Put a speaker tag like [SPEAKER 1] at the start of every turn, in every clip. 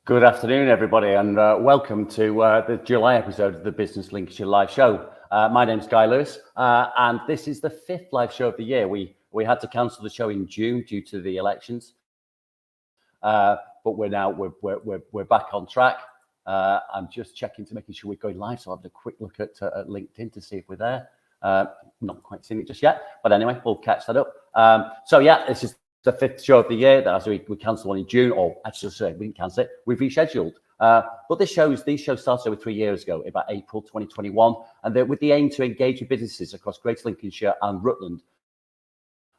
[SPEAKER 1] Good afternoon, everybody, and welcome to the July episode of the Business Lincolnshire live show. My name's Guy Lewis, and this is the fifth live show of the year. We had to cancel the show in June due to the elections, but we're back on track. I'm just checking to making sure we're going live, so I'll have a quick look at LinkedIn to see if we're there. Not quite seen it just yet, but anyway, we'll catch that up. This is the fifth show of the year. That we cancelled one in June, or actually, sorry, we didn't cancel it. We've rescheduled. But these shows started over 3 years ago, about April 2021, and with the aim to engage with businesses across Greater Lincolnshire and Rutland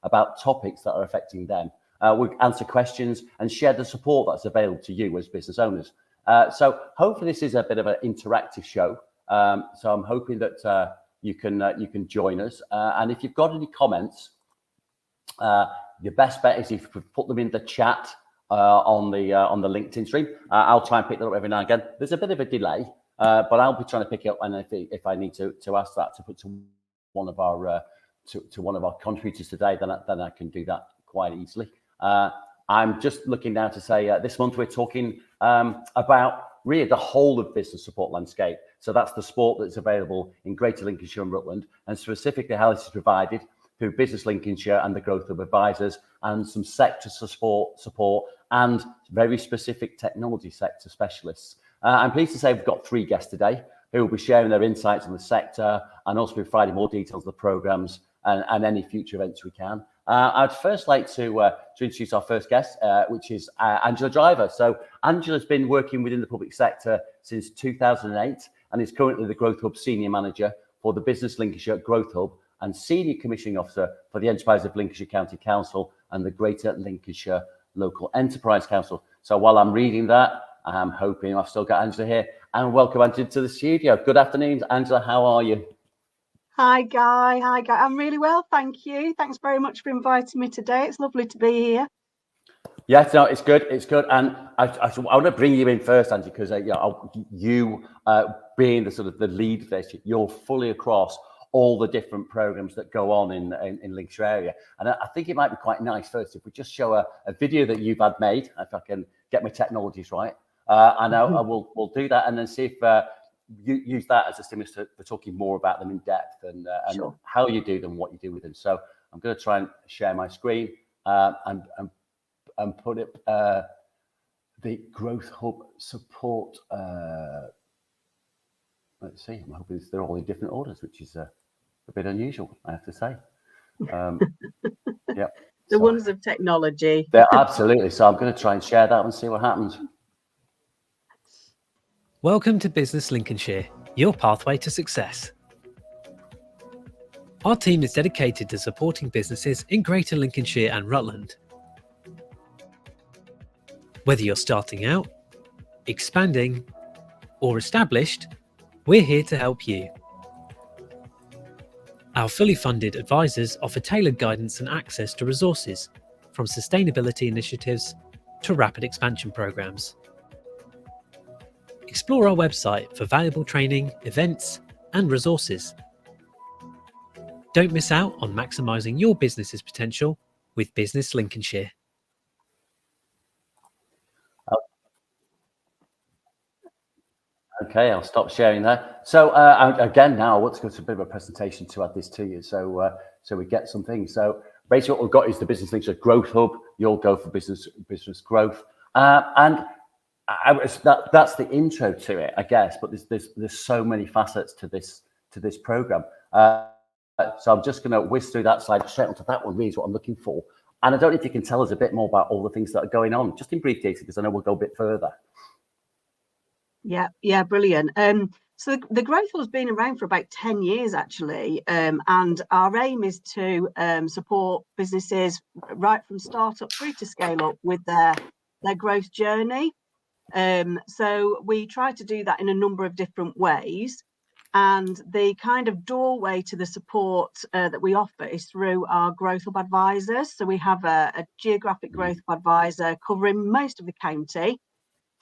[SPEAKER 1] about topics that are affecting them. We answer questions and share the support that's available to you as business owners. So hopefully this is a bit of an interactive show. So I'm hoping that you can join us. And if you've got any comments, your best bet is if you put them in the chat on the LinkedIn stream. I'll try and pick that up every now and again. There's a bit of a delay, but I'll be trying to pick it up. And if I need to ask that to put to one of our contributors today, then I can do that quite easily. I'm just looking now to say this month we're talking about really the whole of business support landscape. So that's the support that's available in Greater Lincolnshire and Rutland, and specifically how this is provided through Business Lincolnshire and the Growth Hub advisors, and some sector support and very specific technology sector specialists. I'm pleased to say we've got 3 guests today who will be sharing their insights on the sector and also providing more details of the programmes and any future events we can. I'd first like to introduce our first guest, which is Angela Driver. So Angela's been working within the public sector since 2008 and is currently the Growth Hub Senior Manager for the Business Lincolnshire Growth Hub and Senior Commissioning Officer for the Enterprise of Lincolnshire County Council and the Greater Lincolnshire Local Enterprise Council. So while I'm reading that, I'm hoping I've still got Angela here. And welcome, Angela, to the studio. Good afternoon, Angela. How are you?
[SPEAKER 2] Hi, Guy. I'm really well, thank you. Thanks very much for inviting me today. It's lovely to be here.
[SPEAKER 1] Yes, no, it's good. It's good. And I want to bring you in first, Angela, because you being the sort of the lead for this, you're fully across all the different programs that go on in Lincolnshire area. And I think it might be quite nice first if we just show a video that you've had made, if I can get my technologies right. And I will do that and then see if you use that as a stimulus for talking more about them in depth and
[SPEAKER 2] Sure.
[SPEAKER 1] how you do them, what you do with them. So I'm going to try and share my screen and put it the Growth Hub support. Let's see. I'm hoping they're all in different orders, which is a bit unusual, I have to say. Yeah.
[SPEAKER 2] The wonders of technology.
[SPEAKER 1] They're absolutely. So I'm going to try and share that and see what happens.
[SPEAKER 3] Welcome to Business Lincolnshire, your pathway to success. Our team is dedicated to supporting businesses in Greater Lincolnshire and Rutland. Whether you're starting out, expanding, or established, we're here to help you. Our fully funded advisors offer tailored guidance and access to resources, from sustainability initiatives to rapid expansion programs. Explore our website for valuable training, events, and resources. Don't miss out on maximising your business's potential with Business Lincolnshire.
[SPEAKER 1] Okay, I'll stop sharing that. So again, now I want to go to a bit of a presentation to add this to you, so we get some things. So basically, what we've got is the Business Lincolnshire Growth Hub. You'll go for business growth, and that's the intro to it, I guess. But there's so many facets to this program. So I'm just going to whiz through that slide straight onto that one. Really, is what I'm looking for. And I don't know if you can tell us a bit more about all the things that are going on, just in brief data, because I know we'll go a bit further.
[SPEAKER 2] Yeah, brilliant. So the Growth Hub has been around for about 10 years, actually, and our aim is to support businesses right from startup through to scale up with their growth journey. So we try to do that in a number of different ways. And the kind of doorway to the support that we offer is through our Growth Hub advisors. So we have a geographic Growth Hub advisor covering most of the county.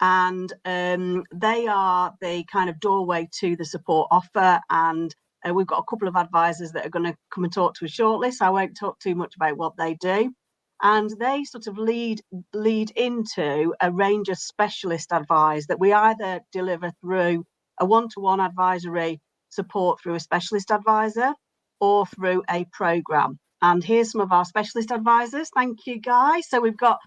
[SPEAKER 2] And they are the kind of doorway to the support offer. And we've got a couple of advisors that are going to come and talk to us shortly, so I won't talk too much about what they do. and they sort of lead into a range of specialist advice that we either deliver through a one-to-one advisory support through a specialist advisor or through a program. And here's some of our specialist advisors. Thank you, guys. So we've got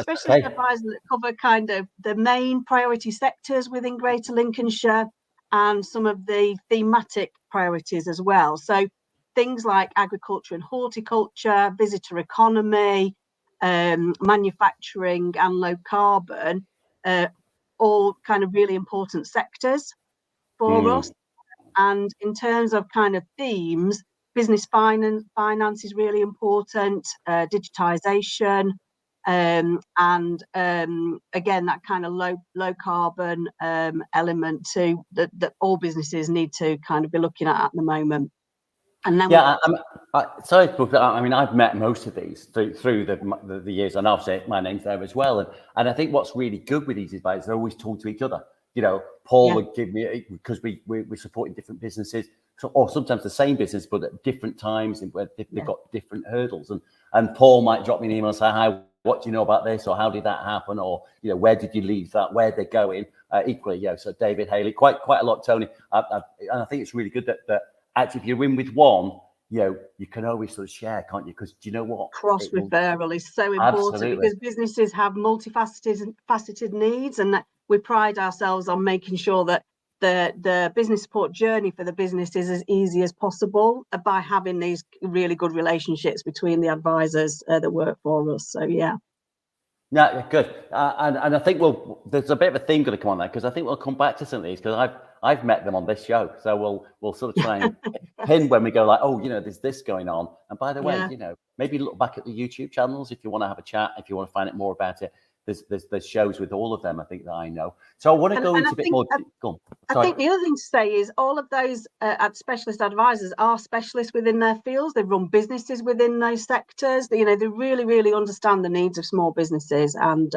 [SPEAKER 2] specialist advisors that cover kind of the main priority sectors within Greater Lincolnshire and some of the thematic priorities as well. So things like agriculture and horticulture, visitor economy, manufacturing and low carbon, all kind of really important sectors for us. And in terms of kind of themes, business finance is really important, digitisation, and again, that kind of low carbon element too that all businesses need to kind of be looking at the moment. And then
[SPEAKER 1] sorry, I mean, I've met most of these through the years, and obviously my name's there as well. And I think what's really good with these advisors, they always talk to each other. You know, Paul would give me, because we're supporting different businesses, or sometimes the same business, but at different times, and where they've got different hurdles. And Paul might drop me an email and say, "Hi, what do you know about this?" Or "How did that happen?" Or, you know, "Where did you leave that? Where they're going?" Equally, yeah. So David, Haley, quite a lot, Tony. And I think it's really good that actually, if you're in with one, you know, you can always sort of share, can't you? Because do you know what?
[SPEAKER 2] Cross referral is so important, because businesses have multifaceted needs, and that we pride ourselves on making sure that the business support journey for the business is as easy as possible by having these really good relationships between the advisors that work for us. So yeah.
[SPEAKER 1] Yeah, good. And I think there's a bit of a theme going to come on there, because I think we'll come back to some of these, because I've met them on this show, so we'll sort of try and pin when we go like, oh, you know, there's this going on. And by the way, you know, maybe look back at the YouTube channels if you want to have a chat, if you want to find out more about it. There's shows with all of them, I think, that I know. So I want to go into a bit more.
[SPEAKER 2] I think the other thing to say is all of those specialist advisors are specialists within their fields. They run businesses within those sectors. You know, they really, really understand the needs of small businesses and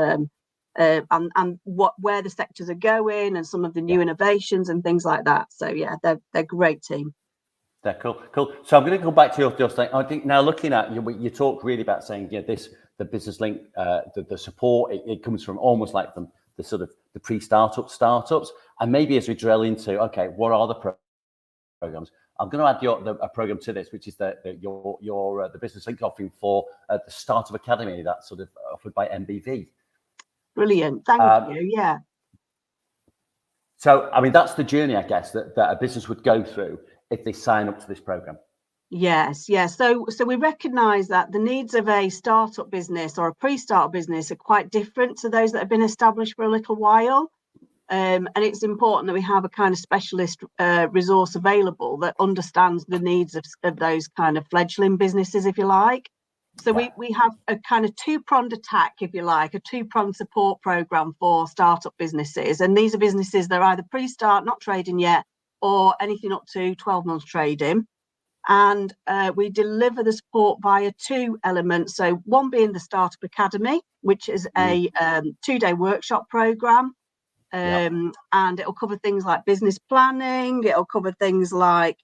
[SPEAKER 2] where the sectors are going and some of the new innovations and things like that. So yeah, they're a great team.
[SPEAKER 1] They're cool. So I'm going to go back to your thing. I think now looking at you talk really about saying, you know, the business link, the support, it comes from almost like the sort of the pre-startups, and maybe as we drill into, okay, what are the programs? I'm going to add a program to this, which is the business link offering for the Startup Academy that's sort of offered by MBV.
[SPEAKER 2] Brilliant, thank you. Yeah.
[SPEAKER 1] So I mean, that's the journey, I guess, that a business would go through if they sign up to this program.
[SPEAKER 2] Yes. So we recognise that the needs of a startup business or a pre-start business are quite different to those that have been established for a little while. And it's important that we have a kind of specialist resource available that understands the needs of those kind of fledgling businesses, if you like. So we have a kind of two-pronged attack, if you like, a two-pronged support program for startup businesses. And these are businesses that are either pre-start, not trading yet, or anything up to 12 months trading. And we deliver the support via two elements. So one being the Startup Academy, which is a 2-day workshop program. And it'll cover things like business planning. It'll cover things like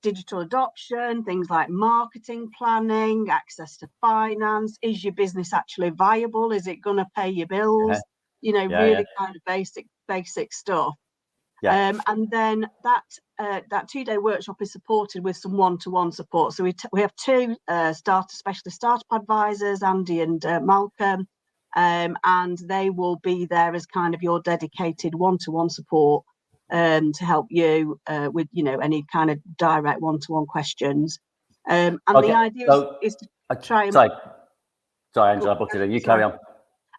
[SPEAKER 2] digital adoption, things like marketing planning, access to finance. Is your business actually viable? Is it going to pay your bills? You know, really kind of basic stuff. And then that 2-day workshop is supported with some one-to-one support. So we have two specialist startup advisors, Andy and Malcolm, and they will be there as kind of your dedicated one-to-one support to help you with, you know, any kind of direct one-to-one questions. And the idea is to try and...
[SPEAKER 1] Sorry, Angela, I booked it in. You carry on.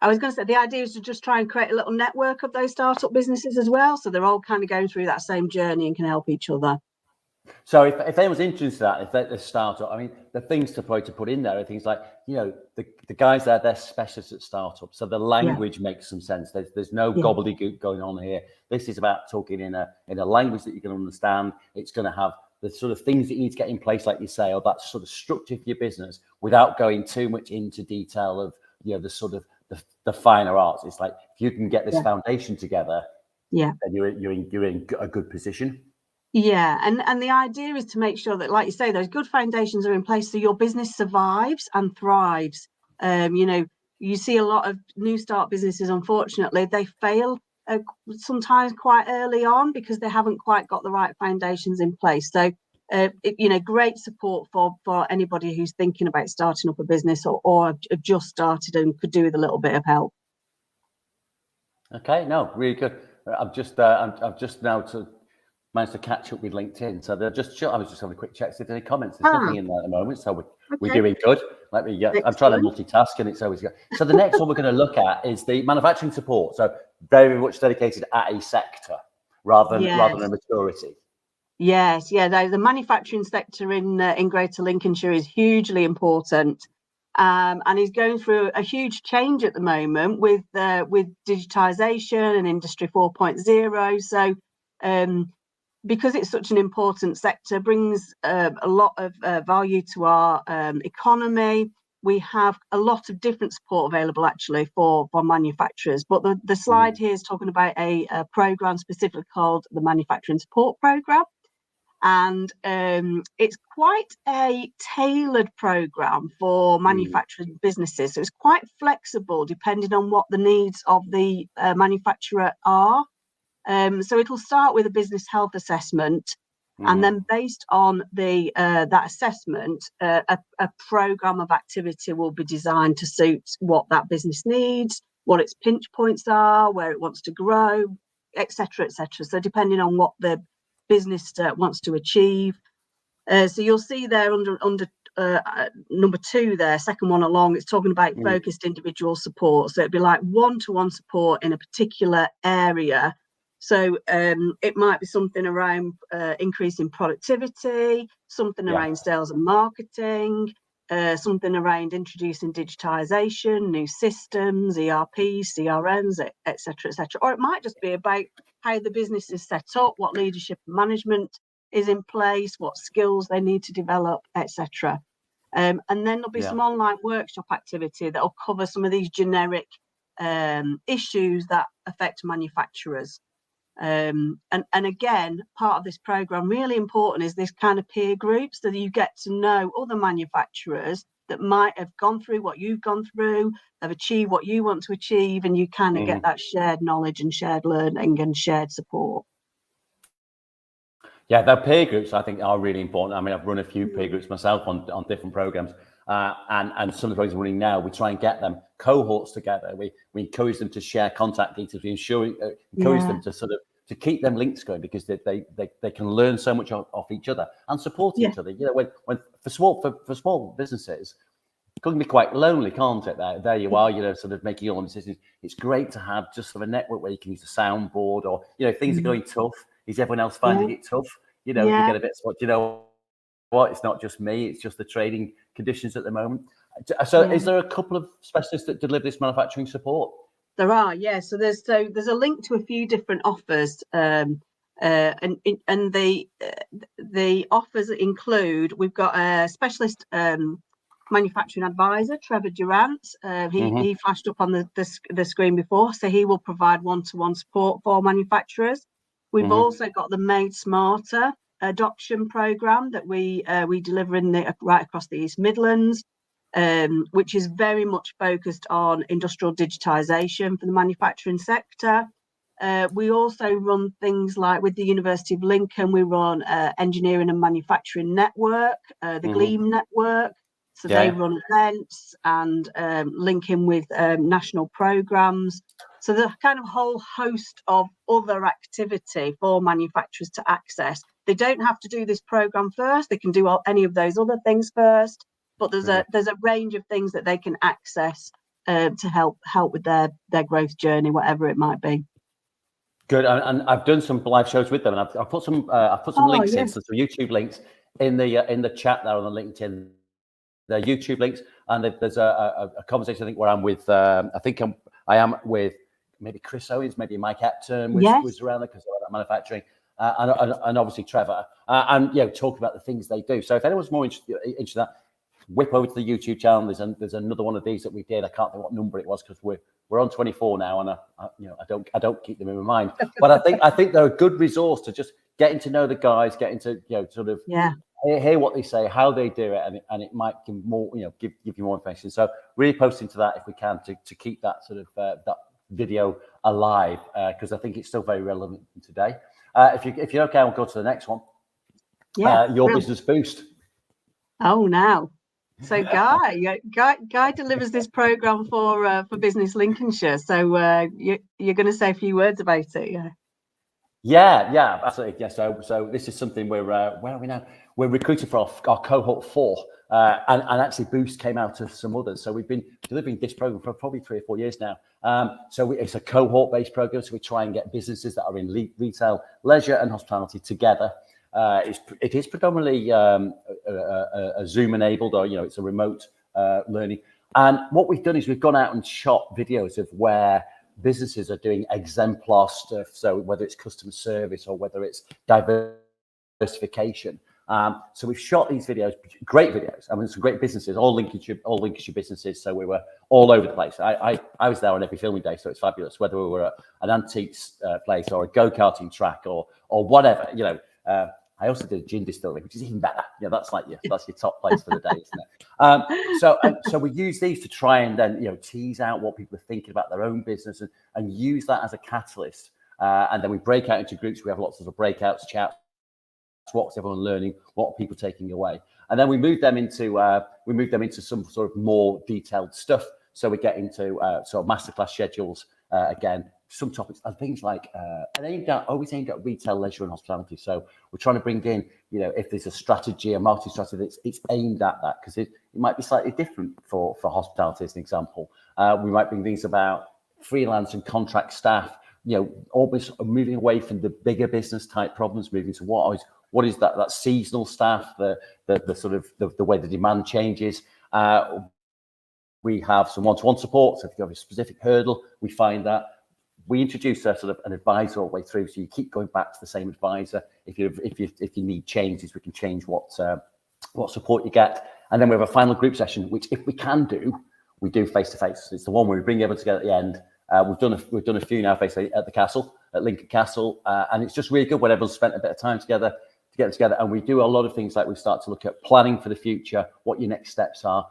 [SPEAKER 2] I was going to say the idea is to just try and create a little network of those startup businesses as well, so they're all kind of going through that same journey and can help each other.
[SPEAKER 1] So if anyone's interested in that, if they're a startup, I mean, the things to put in there are things like, you know, the guys there, they're specialists at startups, so the language makes some sense. There's no gobbledygook going on here. This is about talking in a language that you can understand. It's going to have the sort of things that you need to get in place, like you say, or that sort of structure for your business without going too much into detail of, you know, the sort of the finer arts. It's like, if you can get this foundation together, then you're in a good position.
[SPEAKER 2] Yeah, and the idea is to make sure that, like you say, those good foundations are in place so your business survives and thrives You know, you see a lot of new start businesses, unfortunately, they fail sometimes quite early on because they haven't quite got the right foundations in place. So, you know, great support for anybody who's thinking about starting up a business or have just started and could do with a little bit of help.
[SPEAKER 1] Okay, no, really good. I've just now managed to catch up with LinkedIn, so they're I was just having a quick check. See if there's any comments. There's nothing in there at the moment, so we're doing good. Let me. I'm trying to multitask, and it's always good. So the next one we're going to look at is the manufacturing support. So very much dedicated at a sector rather than a maturity.
[SPEAKER 2] Yes, yeah. The manufacturing sector in Greater Lincolnshire is hugely important. And is going through a huge change at the moment with digitisation and Industry 4.0. So, because it's such an important sector, brings a lot of value to our economy. We have a lot of different support available actually for manufacturers. But the slide here is talking about a programme specifically called the Manufacturing Support Programme. And it's quite a tailored program for manufacturing businesses. So it's quite flexible depending on what the needs of the manufacturer are. So it'll start with a business health assessment, and then based on that assessment, a program of activity will be designed to suit what that business needs, what its pinch points are, where it wants to grow, etc., etc. So depending on what the business wants to achieve. So you'll see there under number 2 there, second one along, it's talking about focused individual support. So it'd be like one-to-one support in a particular area. So it might be something around increasing productivity, something around sales and marketing, something around introducing digitisation, new systems, ERP, CRMs, etc., etc. Or it might just be about how the business is set up, what leadership and management is in place, what skills they need to develop, etc. And then there'll be some online workshop activity that will cover some of these generic issues that affect manufacturers. And again, part of this program, really important, is this kind of peer group, so that you get to know other manufacturers that might have gone through what you've gone through, have achieved what you want to achieve, and you kind of get that shared knowledge and shared learning and shared support.
[SPEAKER 1] Yeah, the peer groups I think are really important. I mean, I've run a few peer groups myself on different programs, and some of the programs we're running now, we try and get them cohorts together. We encourage them to share contact details. We encourage them to sort of to keep them links going, because they can learn so much off each other and support each other. You know, when for small businesses, it can be quite lonely, can't it? There you are, you know, sort of making your own decisions. It's great to have just sort of a network where you can use a soundboard, or, you know, things are going tough. Is everyone else finding it tough? You know, you get a bit, you know what, it's not just me, it's just the trading conditions at the moment. So is there a couple of specialists that deliver this manufacturing support?
[SPEAKER 2] There are, yeah. So there's a link to a few different offers, and the offers include, we've got a specialist manufacturing advisor, Trevor Durant. He flashed up on the screen before, so he will provide one-to-one support for manufacturers. We've also got the Made Smarter adoption program that we deliver right across the East Midlands, which is very much focused on industrial digitisation for the manufacturing sector. We also run things like, with the University of Lincoln, we run Engineering and Manufacturing Network, the Gleam Network. So they run events and link in with national programmes. So the kind of whole host of other activity for manufacturers to access. They don't have to do this programme first. They can do any of those other things first. But there's a range of things that they can access to help with their growth journey, whatever it might be.
[SPEAKER 1] Good, and I've done some live shows with them, and I've put some links in, so some YouTube links in the chat there on the LinkedIn. The YouTube links, and there's a conversation I think where I'm with I am with maybe Chris Owens, maybe Mike Epton was around there because of manufacturing, and obviously Trevor, and talk about the things they do. So if anyone's more interested in that, whip over to the YouTube channel. There's another one of these that we did. I can't think what number it was, because we're on 24 now, and I don't keep them in my mind. But I think they're a good resource to just getting to know the guys, getting to sort of hear what they say, how they do it, and it might give more, give you more information. So really post into that if we can to keep that sort of that video alive, because I think it's still very relevant today. If you're okay, we'll go to the next one.
[SPEAKER 2] Yeah.
[SPEAKER 1] Your business boost.
[SPEAKER 2] Oh, now. So Guy delivers this program for Business Lincolnshire. So you're going to say a few words about it, yeah?
[SPEAKER 1] Yeah, absolutely. Yeah, so this is something where are we now? We're recruiting for our cohort 4, and actually Boost came out of some others. So we've been delivering this program for probably 3 or 4 years now. It's a cohort-based program. So we try and get businesses that are in retail, leisure, and hospitality together. It is predominantly a Zoom enabled, or it's a remote learning. And what we've done is we've gone out and shot videos of where businesses are doing exemplar stuff. So whether it's customer service or whether it's diversification. So we've shot these videos, great videos. I mean, some great businesses, all Lincolnshire businesses. So we were all over the place. I was there on every filming day, so it's fabulous. Whether we were at an antiques place or a go-karting track or whatever, I also did a gin distillery, which is even better. That's your top place for the day, isn't it? So we use these to try and then tease out what people are thinking about their own business and use that as a catalyst. And then we break out into groups. We have lots of breakouts, chats. What's everyone learning? What are people taking away? And then we move them into some sort of more detailed stuff. So we get into sort of masterclass schedules again. Some topics and things like always aimed at retail, leisure, and hospitality. So we're trying to bring in, if there's a strategy, a marketing strategy it's aimed at that, because it might be slightly different for hospitality, as an example. We might bring things about freelance and contract staff, almost moving away from the bigger business type problems, moving to what is that seasonal staff, the sort of the way the demand changes. We have some one-to-one support. So if you have a specific hurdle, we find that. We introduce a sort of an advisor all the way through, so you keep going back to the same advisor. If you need changes, we can change what support you get, and then we have a final group session, which if we can do, we do face to face. It's the one where we bring everyone together at the end. We've done a few now face at the castle, at Lincoln Castle, and it's just really good when everyone's spent a bit of time together to get together. And we do a lot of things like we start to look at planning for the future, what your next steps are,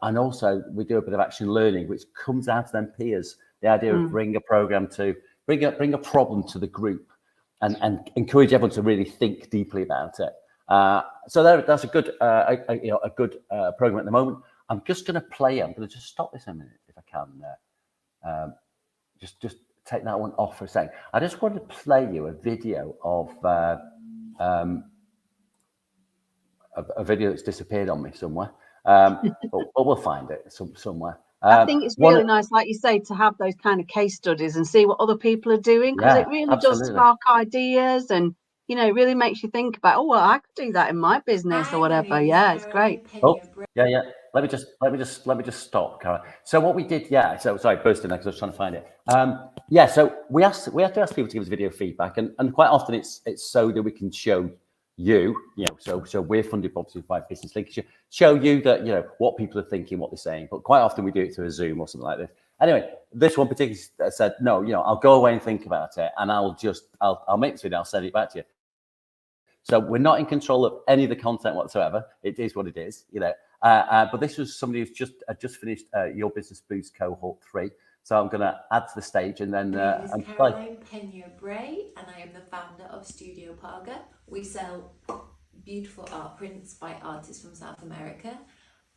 [SPEAKER 1] and also we do a bit of action learning, which comes out of them peers. The idea of bring a problem to the group and encourage everyone to really think deeply about it. So that's a good program at the moment. I'm just going to I'm going to just stop this a minute if I can. Just take that one off for a second. I just wanted to play you a video of a video that's disappeared on me somewhere. But we'll find it somewhere.
[SPEAKER 2] I think it's really nice, like you say, to have those kind of case studies and see what other people are doing, because it really does spark ideas and, really makes you think about, oh, well, I could do that in my business or whatever. Yeah, it's great.
[SPEAKER 1] Oh, yeah. Let me just stop, Cara. So what we did, so sorry, bursting there because I was trying to find it. So we have to ask people to give us video feedback, and quite often it's so that we can show so we're funded obviously by Business Lincolnshire, show you that what people are thinking, what they're saying, but quite often we do it through a Zoom or something like this. Anyway, this one particularly said, no, I'll go away and think about it, and I'll make this video, I'll send it back to you. So we're not in control of any of the content whatsoever. It is what it is, but this was somebody who's just finished Your Business Boost cohort 3. So I'm going to add to the stage and then
[SPEAKER 4] My name is Caroline Pena-Bray, and I am the founder of Studio Parga. We sell beautiful art prints by artists from South America.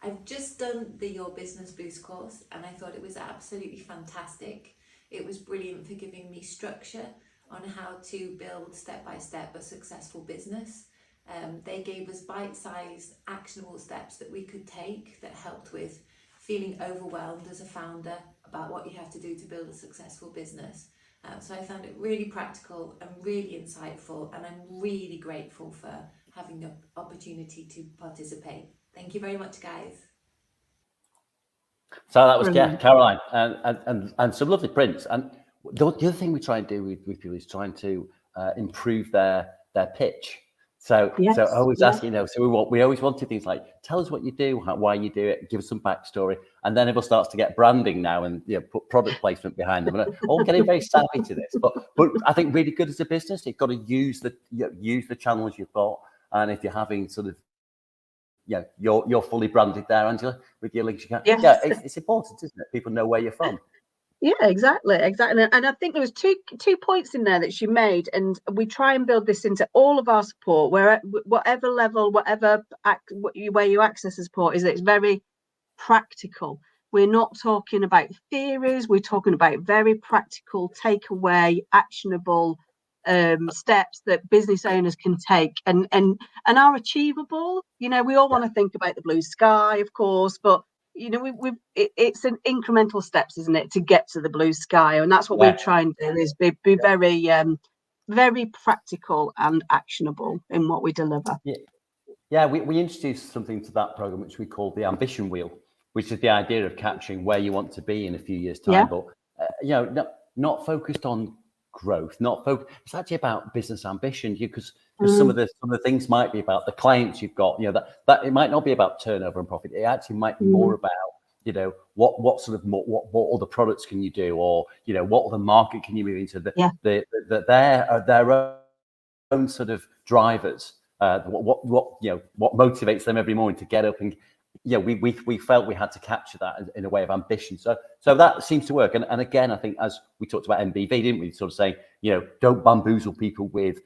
[SPEAKER 4] I've just done the Your Business Boost course, and I thought it was absolutely fantastic. It was brilliant for giving me structure on how to build step by step a successful business. They gave us bite-sized, actionable steps that we could take that helped with feeling overwhelmed as a founder about what you have to do to build a successful business. So I found it really practical and really insightful, and I'm really grateful for having the opportunity to participate. Thank you very much, guys.
[SPEAKER 1] So that was Caroline, and some lovely prints. And the other thing we try and do with people is trying to improve their pitch. So I always ask, so we always wanted things like, tell us what you do, why you do it, give us some backstory. And then everyone starts to get branding now and put product placement behind them. And all getting very savvy to this. But I think really good as a business, you've got to use the channels you've got. And if you're having sort of, you're fully branded there, Angela, with your Lincolnshire.
[SPEAKER 2] Yes.
[SPEAKER 1] Yeah, it's important, isn't it? People know where you're from.
[SPEAKER 2] Yeah, exactly. And I think there was two points in there that she made, and we try and build this into all of our support, whatever level, where you access the support, is that it's very practical. We're not talking about theories. We're talking about very practical, takeaway, actionable steps that business owners can take and are achievable. We all want to think about the blue sky, of course, but it's an incremental steps, isn't it, to get to the blue sky? And that's what we try and do, is be very very practical and actionable in what we deliver.
[SPEAKER 1] We introduced something to that program which we call the ambition wheel, which is the idea of capturing where you want to be in a few years' time. But not focused on growth, it's actually about business ambition, because some of the things might be about the clients you've got, that it might not be about turnover and profit. It actually might be more about what sort of what other products can you do, or what other market can you move into, their own sort of drivers, what motivates them every morning to get up. And we felt we had to capture that in a way of ambition. So that seems to work. And again, I think, as we talked about MBV, didn't we? Sort of saying, don't bamboozle people with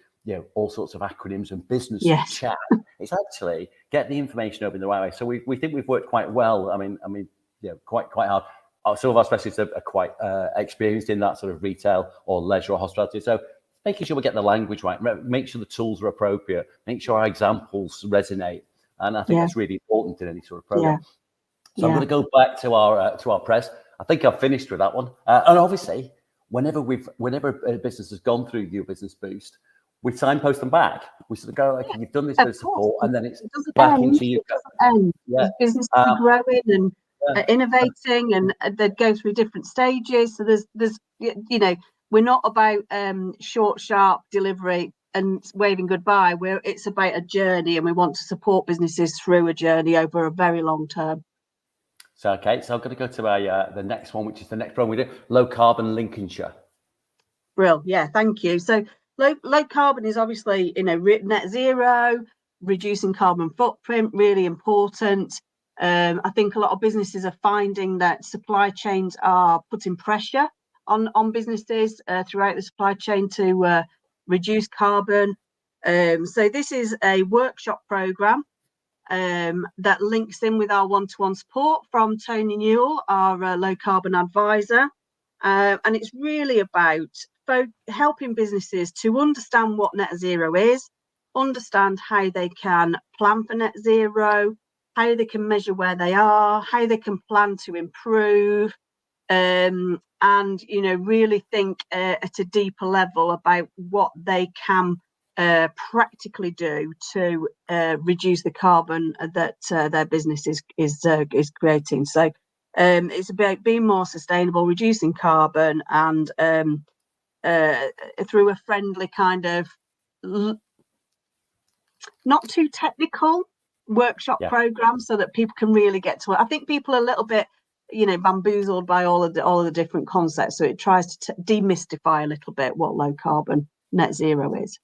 [SPEAKER 1] all sorts of acronyms and business chat. It's actually get the information over in the right way. So we think we've worked quite well. I mean, quite hard. Some of our specialists are quite experienced in that sort of retail or leisure or hospitality. So making sure we get the language right, make sure the tools are appropriate, make sure our examples resonate. And I think that's really important in any sort of program. So I'm going to go back to our press. I think I've finished with that one. And obviously, whenever a business has gone through Your Business Boost, we signpost them back. We sort of go, like, you've done this bit of support, and then it's back into you.
[SPEAKER 2] Businesses are growing and innovating, and they go through different stages. So there's we're not about short, sharp delivery and waving goodbye. It's about a journey, and we want to support businesses through a journey over a very long term.
[SPEAKER 1] So I'm going to go to the next one, which is the next program we do, low carbon Lincolnshire.
[SPEAKER 2] Brill, thank you. So low carbon is obviously net zero, reducing carbon footprint, really important. I think a lot of businesses are finding that supply chains are putting pressure on businesses throughout the supply chain to reduce carbon. So this is a workshop program that links in with our one-to-one support from Tony Newell, our low carbon advisor. And it's really about helping businesses to understand what net zero is, understand how they can plan for net zero, how they can measure where they are, how they can plan to improve, and really think at a deeper level about what they can practically do to reduce the carbon that their business is creating. So it's about being more sustainable, reducing carbon, and through a friendly kind of not too technical workshop program, so that people can really get to it. I think people are a little bit bamboozled by all of the different concepts, so it tries to demystify a little bit what low carbon net zero is.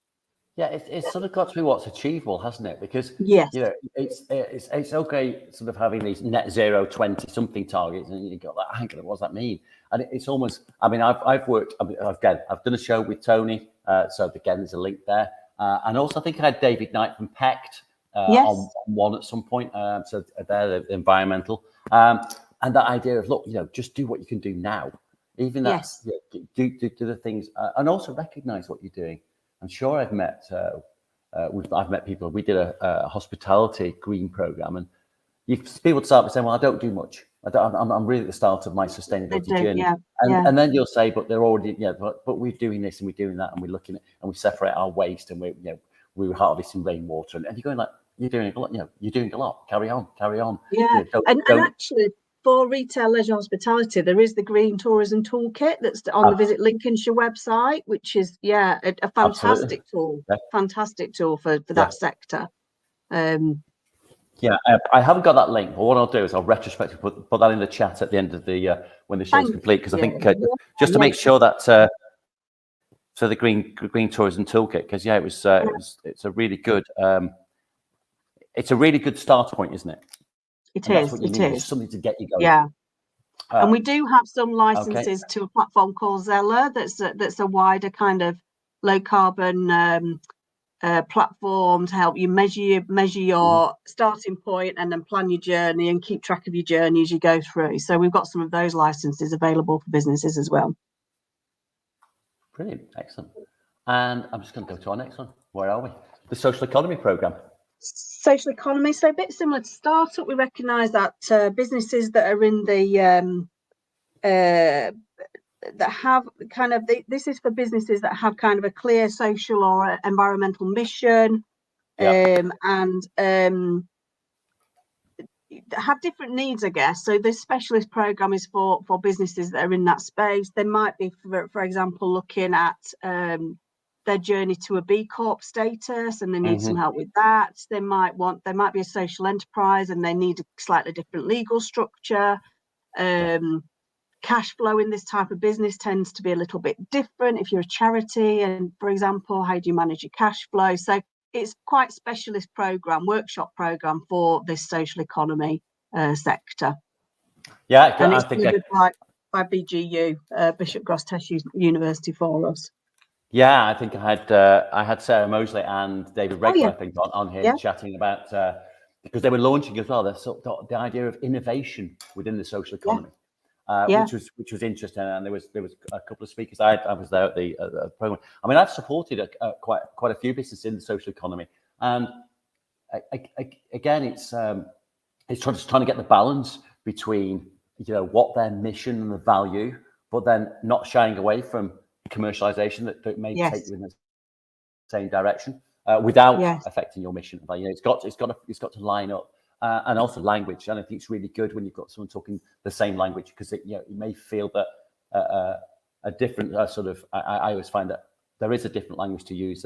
[SPEAKER 1] It's sort of got to be what's achievable, hasn't it? Because it's okay sort of having these net zero 20 something targets, and you go, hang on, what does that mean? And it's almost, I've done a show with Tony, so again there's a link there, and also I think I had David Knight from PECT on one at some point, so they're the environmental, and that idea of, look, just do what you can do now, even that's do the things, and also recognize what you're doing. I'm sure I've met people. We did a hospitality green program, and people start by saying, "Well, I don't do much. I'm really at the start of my sustainability journey." And then you'll say, "But they're already, but we're doing this and we're doing that, and we're looking at, and we separate our waste, and we're harvesting rainwater." And you're going like, "You're doing a lot. You're doing a lot. Carry on."
[SPEAKER 2] Yeah, and actually, for retail, leisure, hospitality, there is the Green Tourism Toolkit that's on the Visit Lincolnshire website, which is a fantastic tool, fantastic tool for that sector.
[SPEAKER 1] I haven't got that link, but what I'll do is I'll retrospectively put that in the chat at the end of the when the show's complete, because I think just to make sure that so the Green Tourism Toolkit, because it's a really good it's a really good start point, isn't it?
[SPEAKER 2] It
[SPEAKER 1] And that's
[SPEAKER 2] is.
[SPEAKER 1] what you
[SPEAKER 2] It
[SPEAKER 1] need,
[SPEAKER 2] is.
[SPEAKER 1] something to get you going.
[SPEAKER 2] Yeah. And we do have some
[SPEAKER 1] Okay.
[SPEAKER 2] licenses to a platform called Zeller. That's a wider kind of low carbon platform to help you measure your starting point and then plan your journey and keep track of your journey as you go through. So we've got some of those licenses available for businesses as well.
[SPEAKER 1] Brilliant, excellent. And I'm just going to go to our next one. Where are we? The social economy programme.
[SPEAKER 2] Social economy, so a bit similar to startup. We recognise that businesses that are in the that have kind of this is for businesses that have kind of a clear social or environmental mission, and have different needs, I guess. So this specialist program is for businesses that are in that space. They might be, for example, looking at their journey to a B Corp status, and they need some help with that. They might be a social enterprise, and they need a slightly different legal structure. Cash flow in this type of business tends to be a little bit different. If you're a charity, and for example, how do you manage your cash flow? So it's quite specialist program, workshop program for this social economy sector.
[SPEAKER 1] Yeah,
[SPEAKER 2] and
[SPEAKER 1] I
[SPEAKER 2] it's
[SPEAKER 1] think
[SPEAKER 2] delivered by BGU, Bishop Gostetch University for us.
[SPEAKER 1] Yeah, I think I had Sarah Mosley and David Regler, I think, on here chatting about because they were launching as well. The idea of innovation within the social economy, which was interesting. And there was a couple of speakers. I was there at the program. I mean, I've supported quite a few businesses in the social economy, and again, it's trying to get the balance between what their mission and the value, but then not shying away from commercialization that may take you in the same direction without affecting your mission. But it's got to line up, and also language. And I think it's really good when you've got someone talking the same language, because you may feel that a different sort of. I always find that there is a different language to use.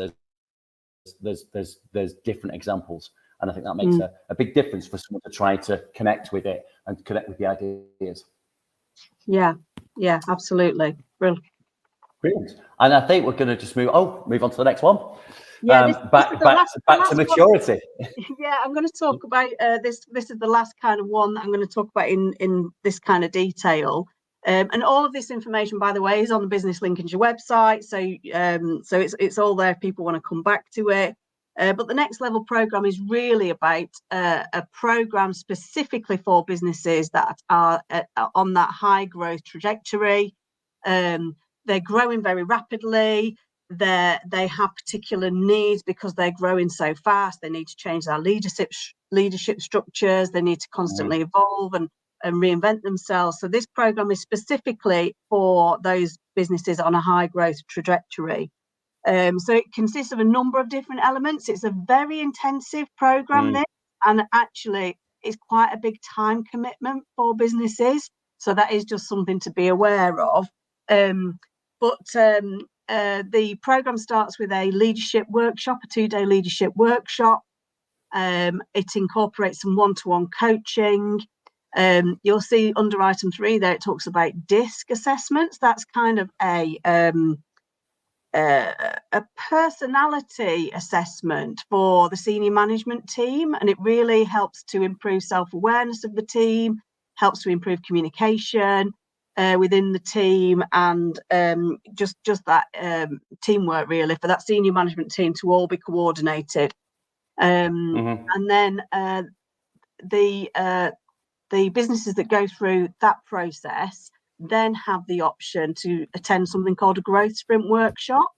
[SPEAKER 1] There's different examples, and I think that makes a big difference for someone to try to connect with it and connect with the ideas. Yeah,
[SPEAKER 2] Absolutely.
[SPEAKER 1] Brilliant. And I think we're going to just move on to the next one.
[SPEAKER 2] Back
[SPEAKER 1] to maturity.
[SPEAKER 2] I'm going to talk about this. This is the last kind of one that I'm going to talk about in this kind of detail. And all of this information, by the way, is on the Business Lincolnshire website. So it's all there if people want to come back to it. But the Next Level programme is really about a programme specifically for businesses that are on that high growth trajectory. They're growing very rapidly. They have particular needs because they're growing so fast. They need to change their leadership structures. They need to constantly evolve and reinvent themselves. So this program is specifically for those businesses on a high growth trajectory. So it consists of a number of different elements. It's a very intensive program, and actually it's quite a big time commitment for businesses. So that is just something to be aware of. But the program starts with a leadership workshop, a 2-day leadership workshop. It incorporates some one-to-one coaching. You'll see under item 3 there, it talks about DISC assessments. That's kind of a personality assessment for the senior management team, and it really helps to improve self-awareness of the team, helps to improve communication within the team, and just that teamwork really for that senior management team to all be coordinated. And then the businesses that go through that process then have the option to attend something called a growth sprint workshop.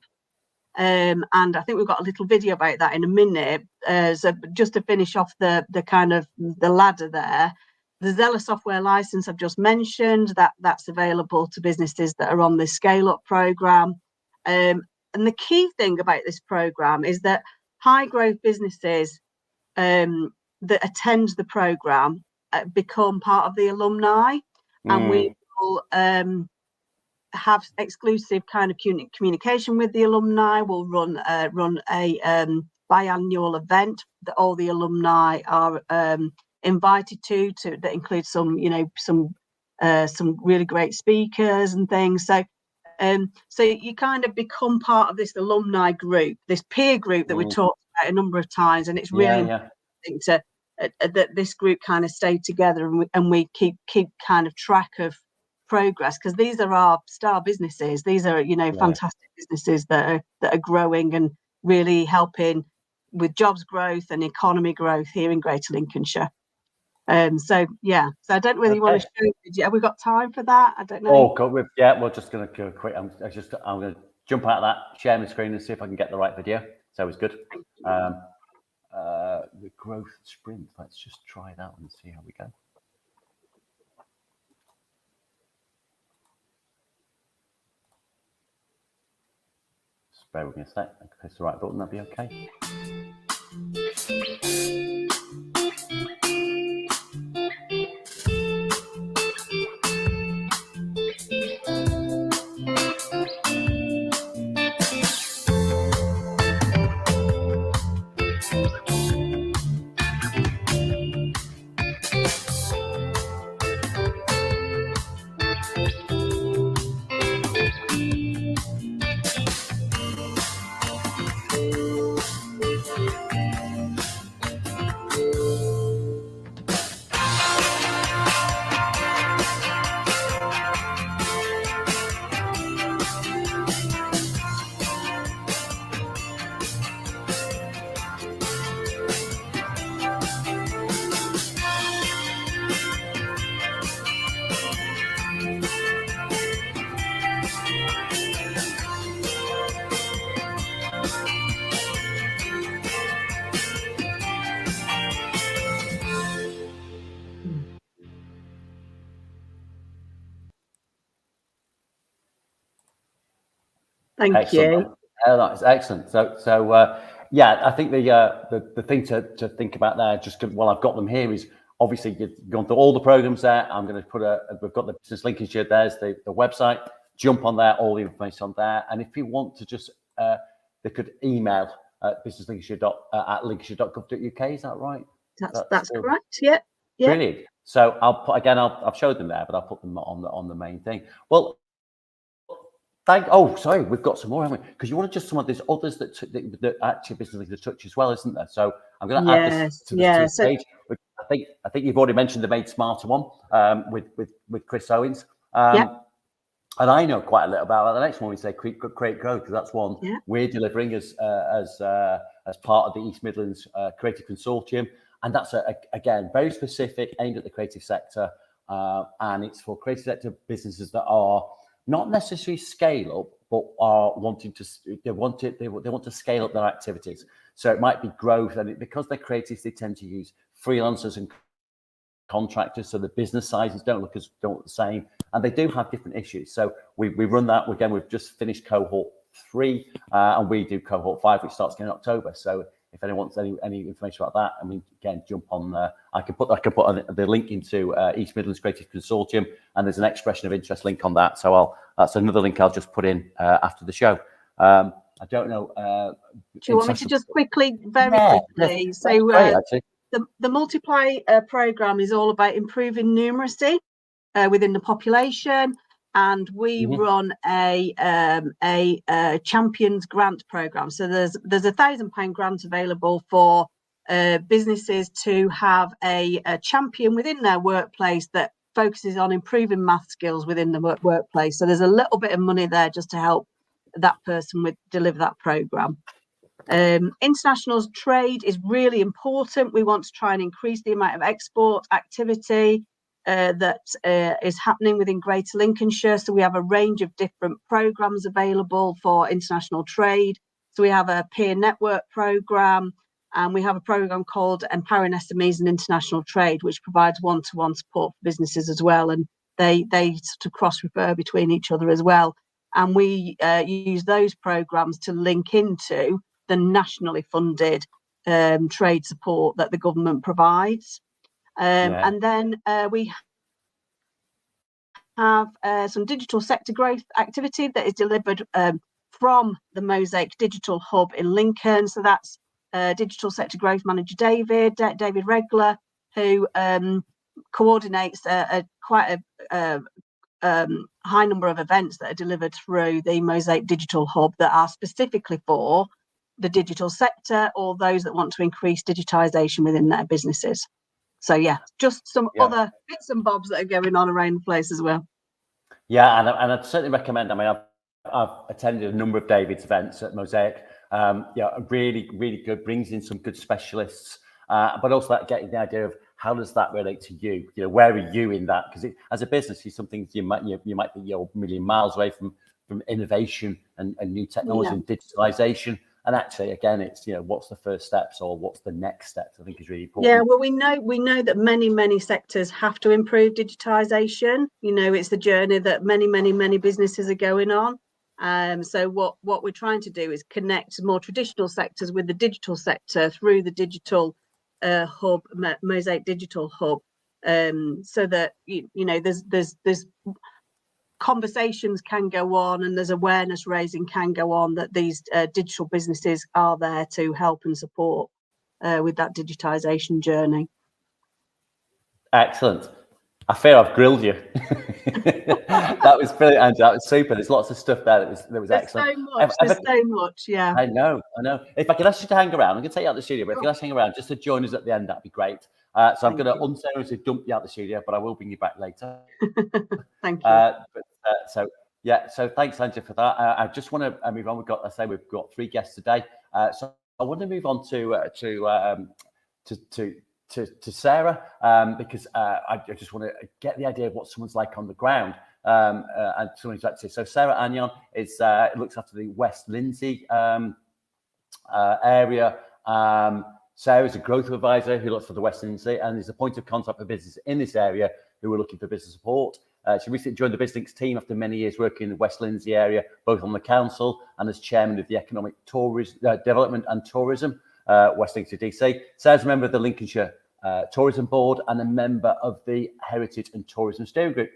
[SPEAKER 2] And I think we've got a little video about that in a minute. So just to finish off the kind of the ladder there, the Zeller software license I've just mentioned, that's available to businesses that are on this scale up program. And the key thing about this program is that high growth businesses that attend the program become part of the alumni, and we will have exclusive kind of communication with the alumni. We'll run a biannual event that all the alumni are invited to that includes some really great speakers and things. So you kind of become part of this alumni group, this peer group that we talked about a number of times, and it's really important think, to that this group kind of stayed together, and we keep kind of track of progress, because these are our star businesses. These are, fantastic businesses that are growing and really helping with jobs growth and economy growth here in Greater Lincolnshire. So I don't know whether you want to show. Have we got time for that? I don't know.
[SPEAKER 1] Oh God, we're just going to go quick. I'm going to jump out of that, share my screen, and see if I can get the right video. So it's good. The growth sprint. Let's just try that and see how we go. Just bear with me a sec. I can press the right button. That'd be okay.
[SPEAKER 2] Thank you.
[SPEAKER 1] That's excellent. So I think the thing to think about there, just while I've got them here, is obviously you've gone through all the programs there. I'm going to put we've got the Business Lincolnshire. There's the website. Jump on there, all the information on there. And if you want to just, they could email businesslincolnshire@lincolnshire.gov.uk. Is that right?
[SPEAKER 2] That's correct. Yeah.
[SPEAKER 1] Brilliant. So I've showed them there, but I'll put them on the main thing. Well. Sorry, we've got some more, haven't we? Because you want to just some of these others that actually Business Lincolnshire touch as well, isn't there? So I'm going to add this to the page. I think you've already mentioned the Made Smarter one with Chris Owens. And I know quite a little about that. The next one we say create growth, because that's one we're delivering as part of the East Midlands Creative Consortium, and that's again very specific, aimed at the creative sector, and it's for creative sector businesses that are not necessarily scale up, but are wanting to. They want to scale up their activities. So it might be growth, and because they're creatives, they tend to use freelancers and contractors, so the business sizes don't look the same, and they do have different issues. So we run that again. We've just finished cohort 3, and we do cohort 5, which starts in October. So if anyone wants any information about that, I mean, again, jump on. I can put the link into East Midlands Creative Consortium, and there's an expression of interest link on that. So that's another link I'll just put in after the show. I don't know.
[SPEAKER 2] Do you want me to just quickly, very quickly? So
[SPEAKER 1] great, actually.
[SPEAKER 2] The Multiply programme is all about improving numeracy within the population, and we run a Champions Grant programme. So there's £1,000 grant available for businesses to have a champion within their workplace that focuses on improving math skills within the workplace. So there's a little bit of money there just to help that person deliver that programme. International trade is really important. We want to try and increase the amount of export activity that is happening within Greater Lincolnshire. So we have a range of different programmes available for international trade. So we have a peer network programme, and we have a programme called Empowering SMEs and International Trade, which provides one-to-one support for businesses as well. And they sort of cross-refer between each other as well. And we use those programmes to link into the nationally funded trade support that the government provides. And then we have some digital sector growth activity that is delivered from the Mosaic Digital Hub in Lincoln. So that's Digital Sector Growth Manager David Regler, who coordinates quite a high number of events that are delivered through the Mosaic Digital Hub that are specifically for the digital sector or those that want to increase digitisation within their businesses. So yeah, just some other bits and bobs that are going on around the place as well.
[SPEAKER 1] Yeah, and I'd certainly recommend. I mean, I've attended a number of David's events at Mosaic. Really good. Brings in some good specialists, but also getting the idea of how does that relate to you? You know, where are you in that? Because as a business, some things you might be a million miles away from innovation and new technology and digitalization. And actually, again, it's, you know, what's the first steps or what's the next steps, I think is really important.
[SPEAKER 2] Yeah, well, we know that many sectors have to improve digitisation. You know, it's the journey that many businesses are going on. So what we're trying to do is connect more traditional sectors with the digital sector through the digital hub, Mosaic Digital Hub, so that you know there's conversations can go on and there's awareness raising can go on, that these digital businesses are there to help and support with that digitisation journey.
[SPEAKER 1] Excellent. I fear I've grilled you. That was brilliant, Angela. That was super. There's lots of stuff there that was excellent.
[SPEAKER 2] There's so much, yeah.
[SPEAKER 1] I know. If I could ask you to hang around, I'm going to take you out of the studio, but if you could hang around just to join us at the end, that'd be great. So I'm going to unceremoniously dump you out of the studio, but I will bring you back later.
[SPEAKER 2] Thank you.
[SPEAKER 1] So thanks, Angela, for that. I just want to move on. We've got 3 guests today. So I want to move on to Sarah, because I just want to get the idea of what someone's like on the ground, and someone's actually. So Sarah Anyan looks after the West Lindsey area. Sarah is a growth advisor who looks for the West Lindsey and is a point of contact for businesses in this area who are looking for business support. She recently joined the BizLinks team after many years working in the West Lindsey area, both on the council and as chairman of the Economic Development and Tourism, West Lindsey DC. Sarah's a member of the Lincolnshire Tourism Board and a member of the Heritage and Tourism Steering Group.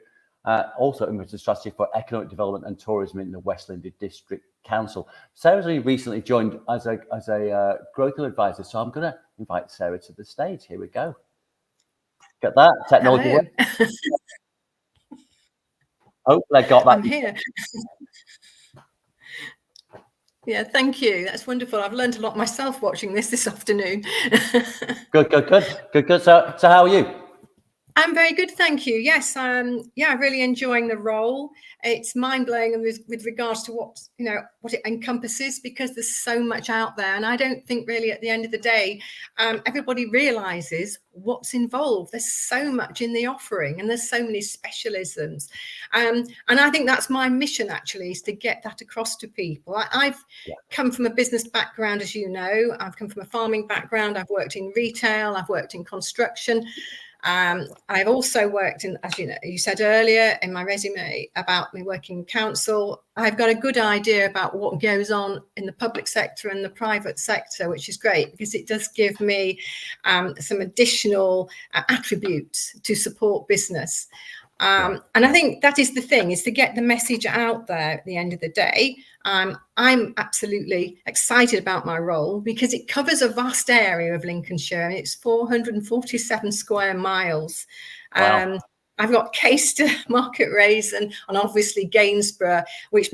[SPEAKER 1] Also implemented a strategy for economic development and tourism in the West Lindsey District Council. Sarah's only recently joined as a growth advisor, so I'm going to invite Sarah to the stage. Here we go. Get that technology work. Hopefully I got that.
[SPEAKER 5] I'm here. Yeah, thank you. That's wonderful. I've learned a lot myself watching this afternoon.
[SPEAKER 1] Good. So how are you?
[SPEAKER 5] I'm very good, thank you. Yes, really enjoying the role. It's mind-blowing with regards to what it encompasses, because there's so much out there, and I don't think really at the end of the day everybody realizes what's involved. There's so much in the offering, and there's so many specialisms, and I think that's my mission actually, is to get that across to people. I've come from a business background, as you know. I've come from a farming background. I've worked in retail. I've worked in construction. I've also worked in, as you know, you said earlier in my resume about me working in council. I've got a good idea about what goes on in the public sector and the private sector, which is great because it does give me some additional attributes to support business. And I think that is the thing, is to get the message out there at the end of the day. I'm absolutely excited about my role because it covers a vast area of Lincolnshire. It's 447 square miles.
[SPEAKER 1] Wow.
[SPEAKER 5] I've got Kesteven, Market Race, and obviously Gainsborough, which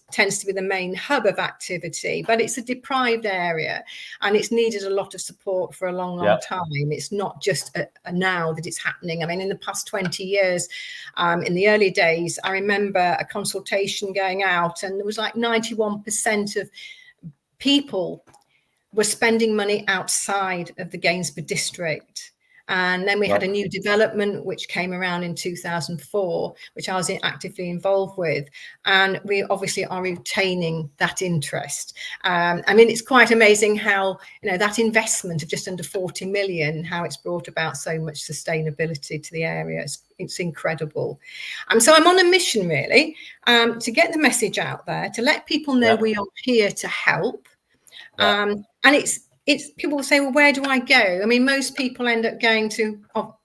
[SPEAKER 5] tends to be the main hub of activity. But it's a deprived area, and it's needed a lot of support for a long time. It's not just a now that it's happening. I mean, in the past 20 years, in the early days, I remember a consultation going out, and there was like 91% of people were spending money outside of the Gainsborough district. And then we had a new development which came around in 2004, which I was actively involved with. And we obviously are retaining that interest. I mean, it's quite amazing how, that investment of just under 40 million, how it's brought about so much sustainability to the area. It's incredible. So I'm on a mission, really, to get the message out there, to let people know we are here to help. And it's people will say, well, where do I go? I mean, most people end up going to,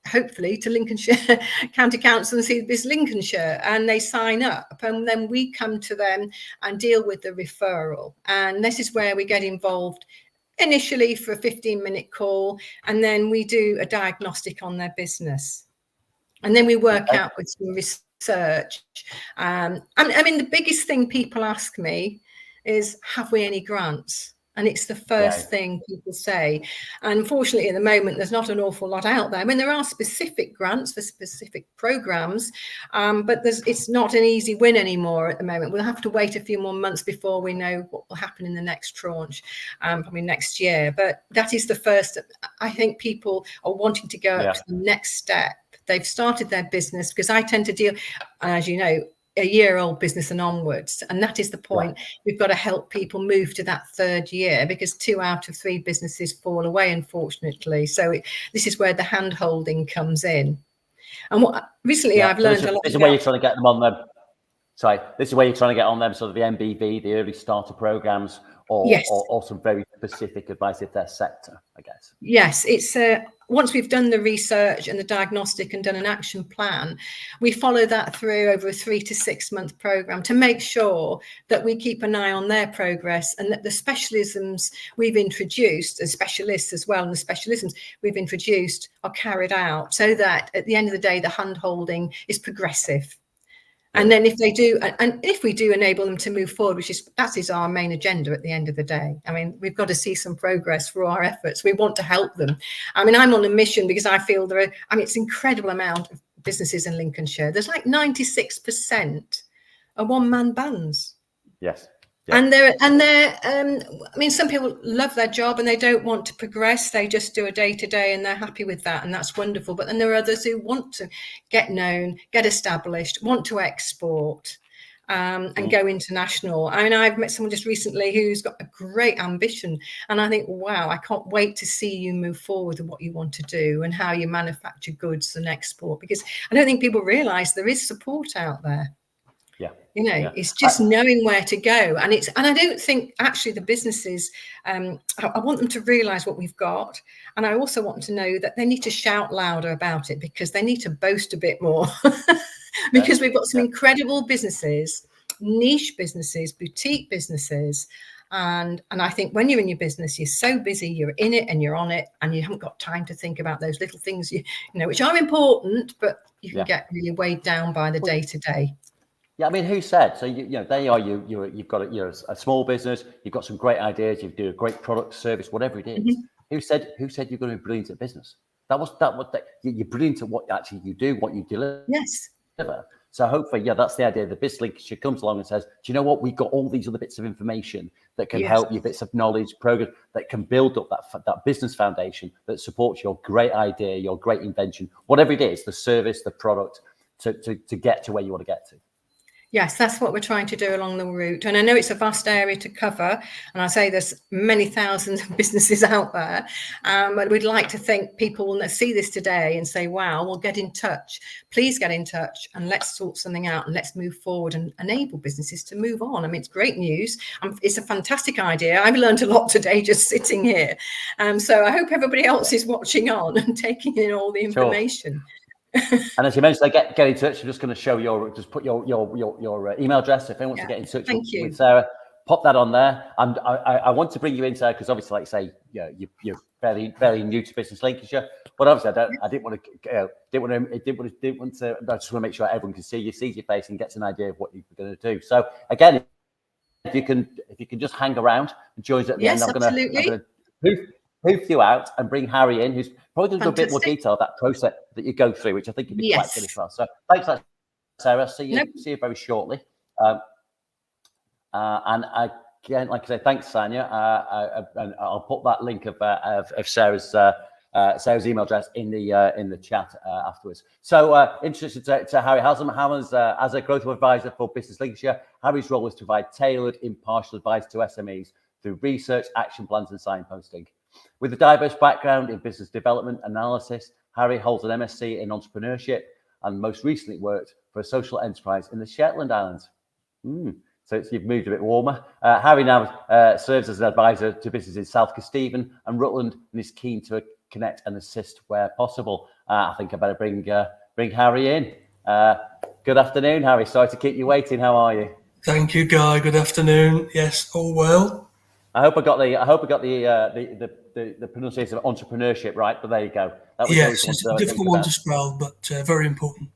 [SPEAKER 5] hopefully, to Lincolnshire County Council and see this Lincolnshire, and they sign up, and then we come to them and deal with the referral. And this is where we get involved initially for a 15-minute call, and then we do a diagnostic on their business, and then we work out with some research. And I mean, the biggest thing people ask me is, have we any grants? And it's the first thing people say. And unfortunately, at the moment, there's not an awful lot out there. I mean, there are specific grants for specific programs, but it's not an easy win anymore at the moment. We'll have to wait a few more months before we know what will happen in the next tranche, probably next year. But that is the first. I think people are wanting to go up to the next step. They've started their business, because I tend to deal, as you know, a year-old business and onwards, and that is the point. We've got to help people move to that third year, because 2 out of 3 businesses fall away, unfortunately. So this is where the hand-holding comes in. And what recently I've learned a lot.
[SPEAKER 1] This is where you're trying to get them on them. Sorry, this is where you're trying to get on them, sort of the MBV, the early starter programs, or some very specific advice if their sector, I guess.
[SPEAKER 5] Yes, it's once we've done the research and the diagnostic and done an action plan, we follow that through over a 3 to 6 month program to make sure that we keep an eye on their progress, and that the specialisms we've introduced, as specialists as well, and the specialisms we've introduced are carried out, so that at the end of the day, the hand-holding is progressive. And then if they do, and if we do enable them to move forward, that is our main agenda at the end of the day. I mean, we've got to see some progress through our efforts. We want to help them. I mean, I'm on a mission, because I feel it's an incredible amount of businesses in Lincolnshire. There's like 96% are one-man bands.
[SPEAKER 1] Yes.
[SPEAKER 5] Yeah. And they're I mean, some people love their job and they don't want to progress. They just do a day-to-day and they're happy with that, and that's wonderful. But then there are others who want to get known, get established, want to export, and go international. I mean, I've met someone just recently who's got a great ambition, and I think, wow, I can't wait to see you move forward with what you want to do and how you manufacture goods and export, because I don't think people realise there is support out there. You know, it's just knowing where to go. And I don't think actually the businesses, I want them to realise what we've got. And I also want them to know that they need to shout louder about it, because they need to boast a bit more, because we've got some incredible businesses, niche businesses, boutique businesses. And I think when you're in your business, you're so busy, you're in it and you're on it, and you haven't got time to think about those little things, you know, which are important, but you can get really weighed down by the day to day.
[SPEAKER 1] Yeah, I mean, who said? So they are you've got a small business. You've got some great ideas. You do a great product, service, whatever it is. Mm-hmm. Who said you're going to be brilliant at business? You're brilliant at what actually you do, what you deliver.
[SPEAKER 5] Yes.
[SPEAKER 1] So hopefully, that's the idea. The Business Lincolnshire comes along and says, do you know what? We've got all these other bits of information that can help you, bits of knowledge, progress that can build up that business foundation that supports your great idea, your great invention, whatever it is, the service, the product, to get to where you want to get to.
[SPEAKER 5] Yes, that's what we're trying to do along the route. And I know it's a vast area to cover. And I say there's many thousands of businesses out there. But we'd like to think people will see this today and say, wow, we'll get in touch. Please get in touch and let's sort something out and let's move forward and enable businesses to move on. I mean, it's great news. It's a fantastic idea. I've learned a lot today just sitting here. So I hope everybody else is watching on and taking in all the information.
[SPEAKER 1] Sure. And as you mentioned, get in touch. I'm just going to show put your email address if anyone wants to get in touch with Sarah. Pop that on there. And I want to bring you in, Sarah, because obviously, like I say, you're fairly new to Business Lincolnshire. But obviously, I didn't want to. I just want to make sure everyone can see you, sees your face, and gets an idea of what you're going to do. So again, if you can just hang around and join us at the end, I'm going to hoof you out and bring Harry in, who's probably going to do a bit more detail of that process that you go through, which I think would be quite good as well. So thanks, Sarah. See you very shortly. And again, like I say, thanks, Sanya. And I'll put that link of Sarah's email address in the chat afterwards. So introduced to Harry Haslam. As a growth advisor for Business Lincolnshire, Harry's role is to provide tailored, impartial advice to SMEs through research, action plans, and signposting. With a diverse background in business development analysis, Harry holds an MSc in entrepreneurship and most recently worked for a social enterprise in the Shetland Islands. So you've moved a bit warmer. Harry now serves as an advisor to businesses in South Kesteven and Rutland and is keen to connect and assist where possible. I think I better bring Harry in. Good afternoon, Harry. Sorry to keep you waiting. How are you?
[SPEAKER 6] Thank you, Guy. Good afternoon. Yes, all well.
[SPEAKER 1] I hope I got the pronunciation of entrepreneurship right, but there you go. That was
[SPEAKER 6] it's a difficult one to spell, but very important.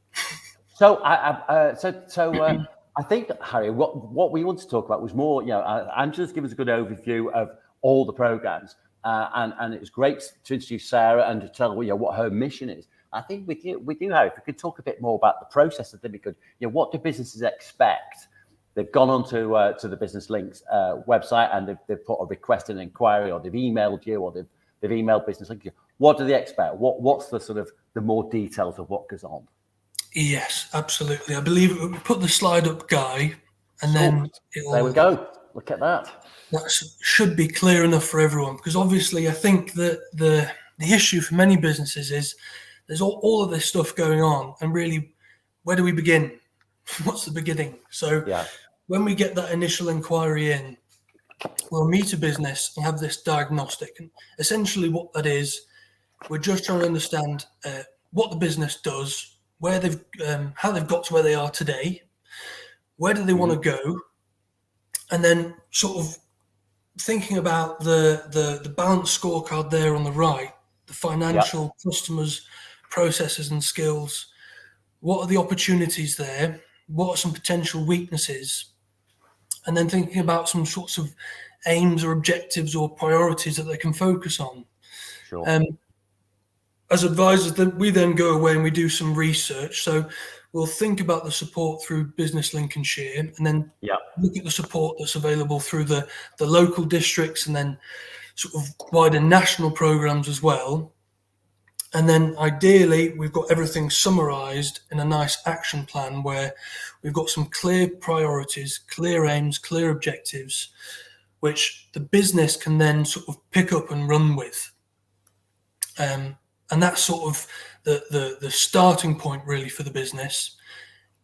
[SPEAKER 1] So I think, Harry, what we want to talk about was more, Angela's given us a good overview of all the programs. And it was great to introduce Sarah and to tell what her mission is. I think with you, Harry, if we could talk a bit more about the process, that'd be good. What do businesses expect? They've gone on to the Business Links website and they've put a request an inquiry, or they've emailed you, or they've emailed Business Links. What do they expect? What's the sort of the more details of what goes on?
[SPEAKER 6] Yes, absolutely. I believe we put the slide up, Guy, and then
[SPEAKER 1] there we go. Look at that.
[SPEAKER 6] That should be clear enough for everyone, because obviously I think that the issue for many businesses is there's all of this stuff going on, and really, where do we begin? What's the beginning? So when we get that initial inquiry in, we'll meet a business and have this diagnostic. And essentially what that is, we're just trying to understand what the business does, where they've how they've got to where they are today, where do they want to go, and then sort of thinking about the balance scorecard there on the right, the financial, customers, processes and skills. What are the opportunities there? What are some potential weaknesses? And then thinking about some sorts of aims or objectives or priorities that they can focus on.
[SPEAKER 1] Sure.
[SPEAKER 6] As advisors, then we then go away and we do some research. So we'll think about the support through Business Lincolnshire, and then look at the support that's available through the local districts, and then sort of wider national programs as well. And then ideally, we've got everything summarized in a nice action plan where we've got some clear priorities, clear aims, clear objectives, which the business can then sort of pick up and run with. And that's sort of the starting point really for the business.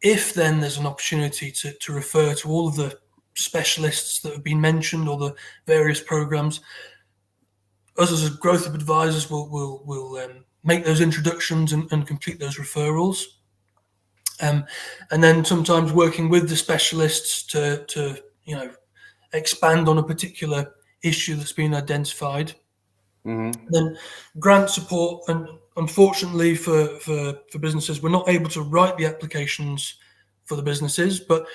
[SPEAKER 6] If then there's an opportunity to refer to all of the specialists that have been mentioned, or the various programs, us as a growth of advisors will make those introductions and complete those referrals. And then sometimes working with the specialists to expand on a particular issue that's been identified. Then grant support, and unfortunately for businesses, we're not able to write the applications for the businesses, but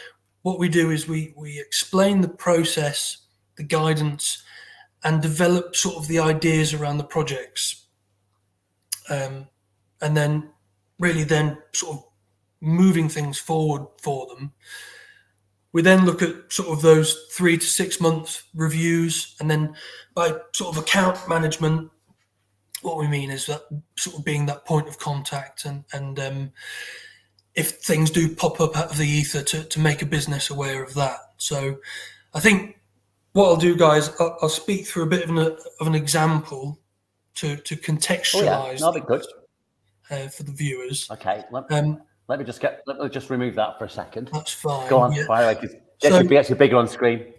[SPEAKER 6] what we do is we explain the process, the guidance, and develop sort of the ideas around the projects, and then really then sort of moving things forward for them. We then look at sort of those 3 to 6 month reviews, and then by sort of account management, what we mean is that sort of being that point of contact, and if things do pop up out of the ether, to make a business aware of that. So I think what I'll do, guys, I'll speak through a bit of an example to contextualize.
[SPEAKER 1] That'll be good
[SPEAKER 6] for the viewers.
[SPEAKER 1] Okay. Let me just remove that for a second.
[SPEAKER 6] That's fine.
[SPEAKER 1] Go on, fire away. It gets you bigger on screen.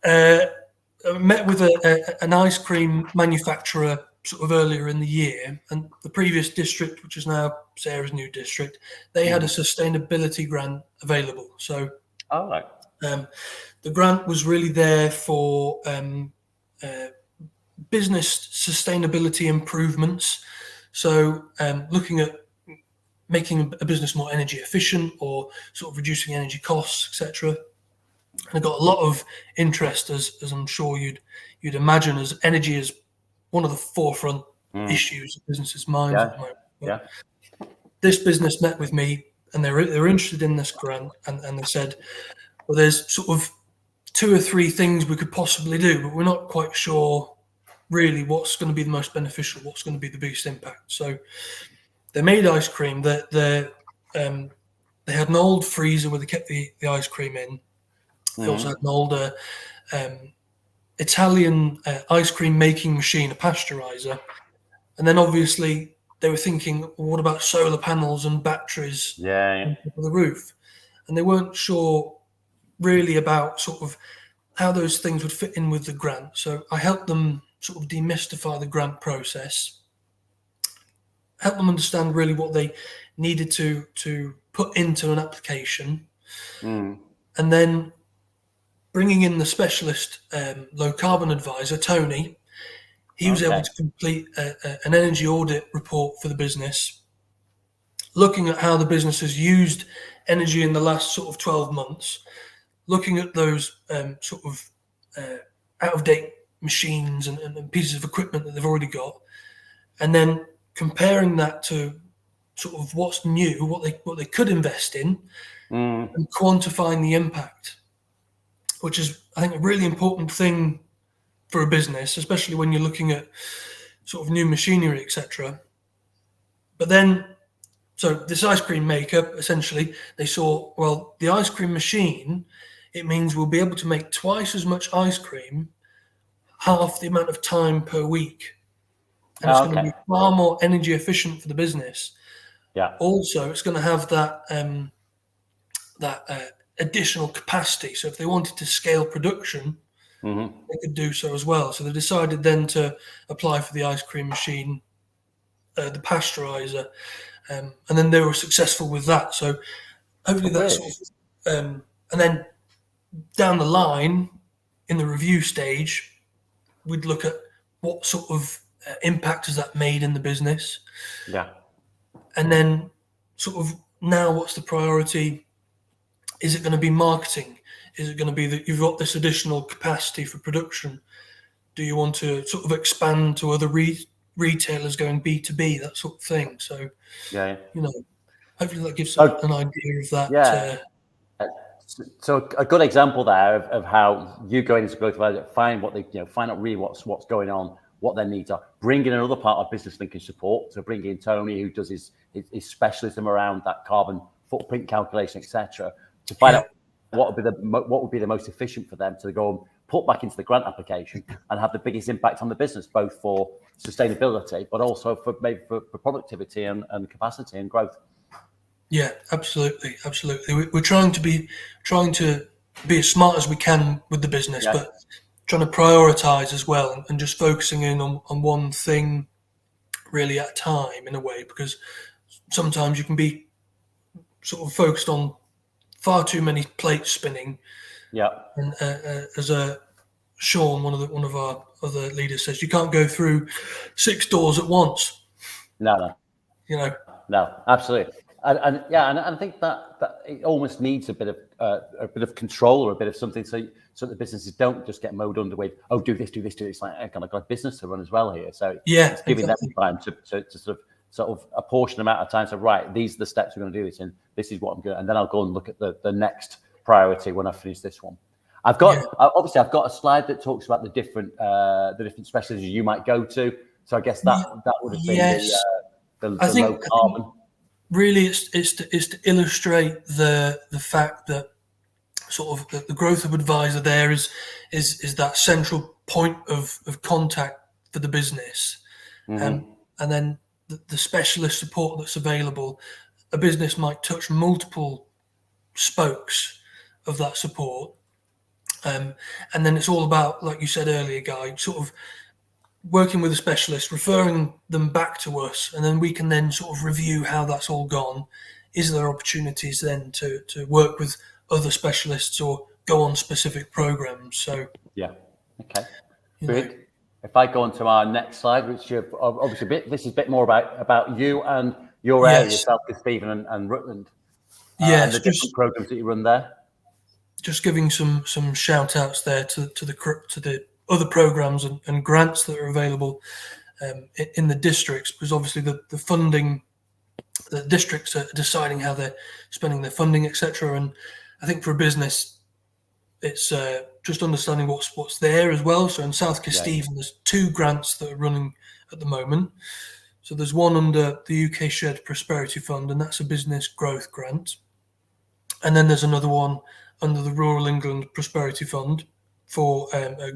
[SPEAKER 6] I met with an ice cream manufacturer sort of earlier in the year, and the previous district, which is now Sarah's new district, they had a sustainability grant available. So, the grant was really there for business sustainability improvements. So, looking at making a business more energy efficient, or sort of reducing energy costs, etc. And I got a lot of interest, as I'm sure you'd imagine, as energy is one of the forefront issues of businesses' minds at the moment. This business met with me, and they were interested in this grant, and they said, well, there's sort of 2 or 3 things we could possibly do, but we're not quite sure really what's going to be the most beneficial, what's going to be the biggest impact. So they made ice cream. They had an old freezer where they kept the ice cream in. They also had an older Italian ice cream making machine, a pasteurizer. And then obviously they were thinking, well, what about solar panels and batteries on top of the roof? And they weren't sure really about sort of how those things would fit in with the grant. So I helped them sort of demystify the grant process, help them understand really what they needed to put into an application, and then bringing in the specialist low carbon advisor, Tony. He was able to complete an energy audit report for the business, looking at how the business has used energy in the last sort of 12 months, looking at those sort of out-of-date machines and pieces of equipment that they've already got, and then comparing that to sort of what's new, what they could invest in, and quantifying the impact, which is, I think, a really important thing for a business, especially when you're looking at sort of new machinery, etc. But then, so this ice cream maker, essentially, they saw, well, the ice cream machine, it means we'll be able to make twice as much ice cream, half the amount of time per week. And it's going to be far more energy efficient for the business.
[SPEAKER 1] Yeah.
[SPEAKER 6] Also, it's going to have that additional capacity. So if they wanted to scale production, they could do so as well. So they decided then to apply for the ice cream machine, the pasteurizer, and then they were successful with that. So hopefully that's sort of, and then down the line in the review stage, we'd look at what sort of impact has that made in the business.
[SPEAKER 1] Yeah.
[SPEAKER 6] And then sort of now what's the priority? Is it going to be marketing? Is it going to be that you've got this additional capacity for production? Do you want to sort of expand to other retailers going B2B, that sort of thing? So,
[SPEAKER 1] yeah,
[SPEAKER 6] you know, hopefully that gives an idea of that.
[SPEAKER 1] Yeah. So a good example there of how you go into growth advisor, find what they, find out really what's going on, what their needs are. Bring in another part of business linkage support. So bring in Tony, who does his specialism around that carbon footprint calculation, etc., to find out what would be the most efficient for them to go and put back into the grant application and have the biggest impact on the business, both for sustainability, but also for maybe for productivity and capacity and growth.
[SPEAKER 6] Yeah, absolutely. We're trying to be as smart as we can with the business, but trying to prioritize as well, and just focusing in on one thing really at a time, in a way, because sometimes you can be sort of focused on far too many plates spinning. Yeah. And as Sean, one of our other leaders, says, you can't go through 6 doors at once.
[SPEAKER 1] No. No, absolutely. And I think that it almost needs a bit of control, or a bit of something, so the businesses don't just get mowed under with, oh, do this. It's like, I've got a business to run as well here. So it's giving them time to sort of a portion amount of time. So right, these are the steps we're going to do this in. This is what I'm doing, and then I'll go and look at the next priority when I finish this one. I've got a slide that talks about the different specialties you might go to. So I guess that would have been the low carbon.
[SPEAKER 6] Really, it's to illustrate the fact that sort of the growth of advisor there is that central point of contact for the business, and then the specialist support that's available. A business might touch multiple spokes of that support, and then it's all about, like you said earlier, Guy, sort of working with a specialist, referring them back to us, and then we can then sort of review how that's all gone. Is there opportunities then to work with other specialists or go on specific programs? So
[SPEAKER 1] okay, good. If I go on to our next slide, which obviously this is a bit more about you and your area, South Kesteven and Rutland. And the different programs that you run there.
[SPEAKER 6] Just giving some shout outs there to the other programs and grants that are available in the districts, because obviously the funding, the districts are deciding how they're spending their funding, etc. And I think for a business, it's just understanding what's there as well. So in South Kesteven, there's 2 grants that are running at the moment. So there's one under the UK Shared Prosperity Fund, and that's a business growth grant. And then there's another one under the Rural England Prosperity Fund for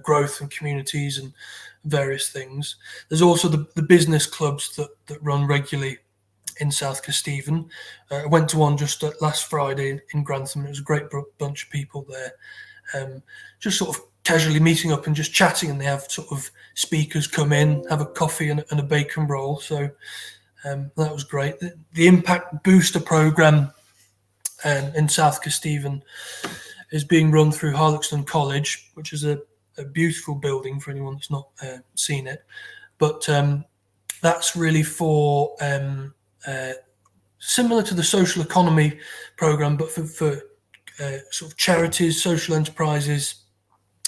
[SPEAKER 6] growth and communities and various things. There's also the business clubs that run regularly in South Kesteven. I went to one just last Friday in Grantham. It was a great bunch of people there, just sort of casually meeting up and just chatting, and they have sort of speakers come in, have a coffee and a bacon roll. So that was great. The Impact Booster Programme in South Kesteven is being run through Harloxton College, which is a beautiful building for anyone that's not seen it. But that's really for similar to the social economy programme, but for sort of charities, social enterprises,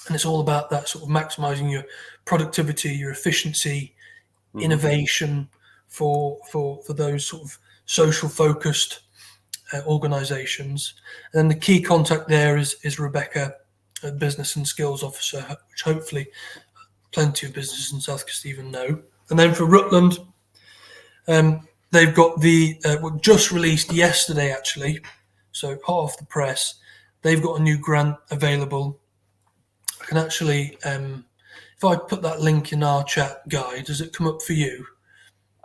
[SPEAKER 6] And it's all about that sort of maximising your productivity, your efficiency, innovation for those sort of social focused organisations. And then the key contact there is Rebecca, Business and Skills Officer, which hopefully plenty of businesses in South Kesteven know. And then for Rutland, they've got the just released yesterday actually, so hot off the press. They've got a new grant available. I can actually, if I put that link in our chat, Guy, does it come up for you?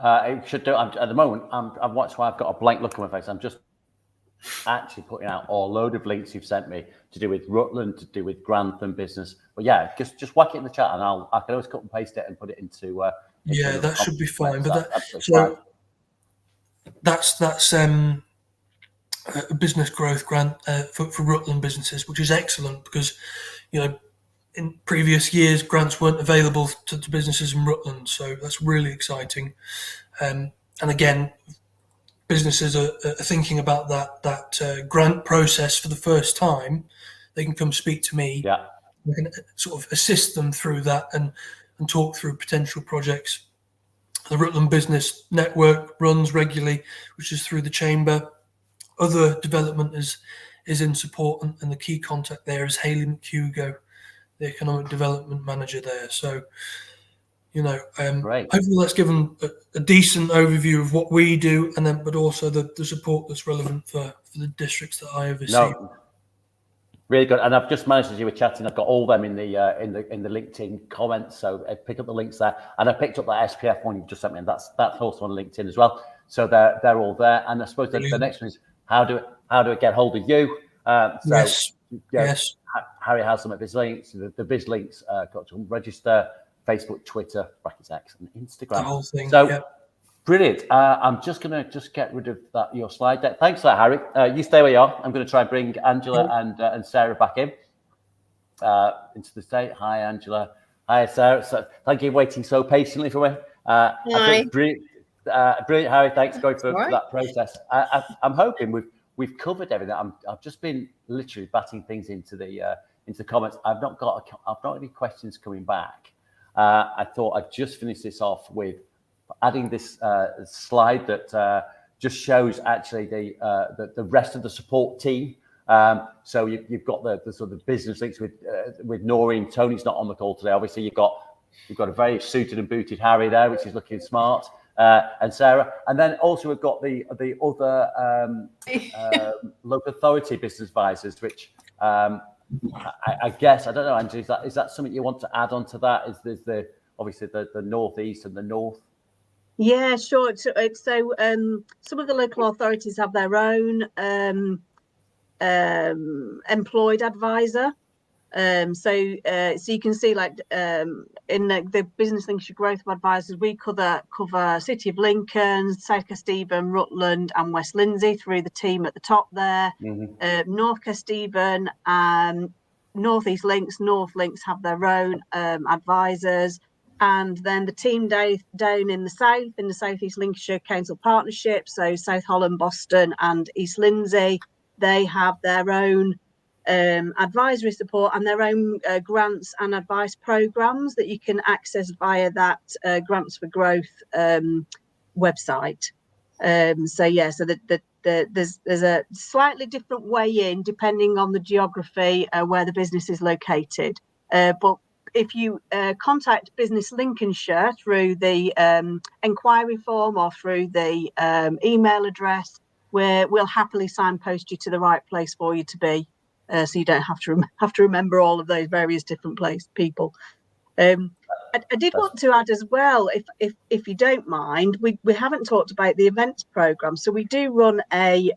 [SPEAKER 1] It should do. At the moment, that's why I've got a blank look on my face. I'm just actually putting out a load of links you've sent me to do with Rutland, to do with Grantham business. But yeah, just whack it in the chat, and I can always cut and paste it and put it into.
[SPEAKER 6] Yeah, that should be fine. But
[SPEAKER 1] fine.
[SPEAKER 6] That's a business growth grant for Rutland businesses, which is excellent because, you know, in previous years grants weren't available to businesses in Rutland, so that's really exciting. And again, businesses are thinking about that grant process for the first time. They can come speak to me.
[SPEAKER 1] Yeah,
[SPEAKER 6] we can sort of assist them through that and talk through potential projects. The Rutland Business Network runs regularly, which is through the chamber. Other development is in support, and the key contact there is Hayley McHugo, the economic development manager there. So, you know, hopefully that's given a decent overview of what we do, and then but also the support that's relevant for the districts that I oversee.
[SPEAKER 1] No, really good. And I've just managed, as you were chatting, I've got all them in the LinkedIn comments. So I pick up the links there, and I picked up that SPF one you've just sent me, and that's also on LinkedIn as well. So they're all there. And I suppose the next one is how do I get hold of you?
[SPEAKER 6] Yes.
[SPEAKER 1] Harry Haslam at BizLinks. The BizLinks got to register. Facebook, Twitter, X, and Instagram.
[SPEAKER 6] The whole thing.
[SPEAKER 1] So brilliant. I'm just going to get rid of your slide deck. Thanks for that, Harry. You stay where you are. I'm going to try and bring Angela and Sarah back in into the state. Hi, Angela. Hi, Sarah. So, thank you for waiting so patiently for me.
[SPEAKER 5] Hi.
[SPEAKER 1] Brilliant, Harry. Thanks for going through that process. I'm hoping we've covered everything. I've just been literally batting things into the comments. I've not got any questions coming back. I thought I'd just finish this off with adding this slide that just shows actually the rest of the support team. So you've got the sort of business links with Noreen. Tony's not on the call today. Obviously, you've got a very suited and booted Harry there, which is looking smart, and Sarah. And then also we've got the other local authority business advisors, which. I guess I don't know, Angela. Is that something you want to add on to that? Is there's obviously the northeast and the north?
[SPEAKER 2] Yeah, sure. So some of the local authorities have their own employed advisor. So you can see, like in the Business Lincolnshire Growth Advisors, we cover City of Lincoln, South Kesteven, Rutland, and West Lindsey through the team at the top there. North Kesteven and North East Links, North Links have their own advisors, and then the team down in the South East Lincolnshire Council Partnership, so South Holland, Boston, and East Lindsey, they have their own advisory support and their own grants and advice programs that you can access via that Grants for Growth website. So there's a slightly different way in depending on the geography where the business is located. But if you contact Business Lincolnshire through the inquiry form or through the email address, we'll happily signpost you to the right place for you to be. So you don't have to remember all of those various different people. I did want to add as well, if you don't mind, we haven't talked about the events program. So we do run a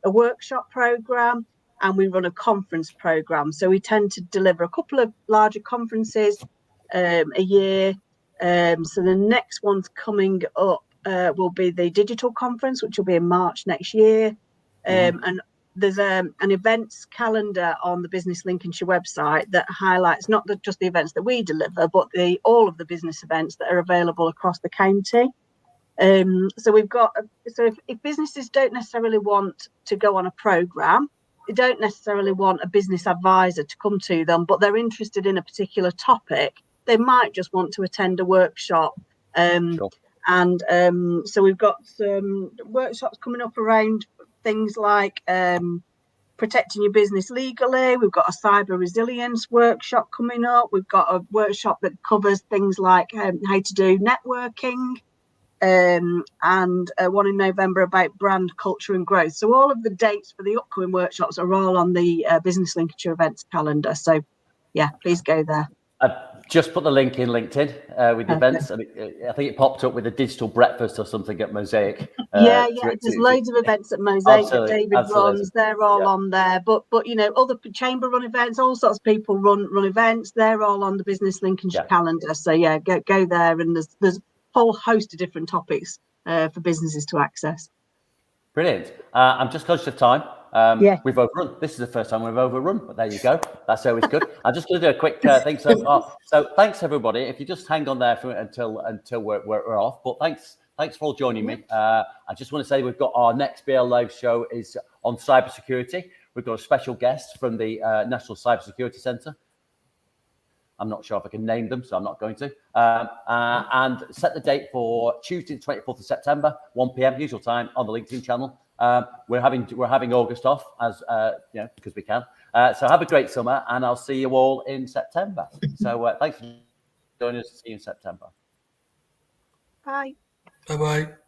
[SPEAKER 2] workshop program, and we run a conference program. So we tend to deliver a couple of larger conferences a year. So the next one's coming up will be the digital conference, which will be in March next year, and there's an events calendar on the Business Lincolnshire website that highlights not just the events that we deliver, but all of the business events that are available across the county. So we've got if businesses don't necessarily want to go on a programme, they don't necessarily want a business advisor to come to them, but they're interested in a particular topic. They might just want to attend a workshop.
[SPEAKER 1] Sure.
[SPEAKER 2] And so we've got some workshops coming up around things like protecting your business legally. We've got a cyber resilience workshop coming up. We've got a workshop that covers things like how to do networking, and one in November about brand culture and growth. So all of the dates for the upcoming workshops are all on the Business Lincolnshire events calendar. So yeah, please go there.
[SPEAKER 1] I've just put the link in LinkedIn with the events. I think it popped up with a digital breakfast or something at Mosaic.
[SPEAKER 2] Yeah, there's loads of events at Mosaic that David runs. They're all on there. But you know, other chamber run events, all sorts of people run events. They're all on the Business Lincolnshire calendar. So yeah, go there, and there's a whole host of different topics for businesses to access. Brilliant.
[SPEAKER 1] I'm just conscious of time. We've overrun. This is the first time we've overrun, but there you go. That's always good. I'm just going to do a quick thing so far. So thanks everybody. If you just hang on there until we're off. But thanks for all joining me. I just want to say we've got our next BL Live show is on cybersecurity. We've got a special guest from the National Cybersecurity Centre. I'm not sure if I can name them, so I'm not going to. And set the date for Tuesday, the 24th of September, 1 p.m. usual time on the LinkedIn channel. We're having August off as because we can. So have a great summer, and I'll see you all in September. So thanks for joining us. See you in September.
[SPEAKER 2] Bye.
[SPEAKER 6] Bye bye.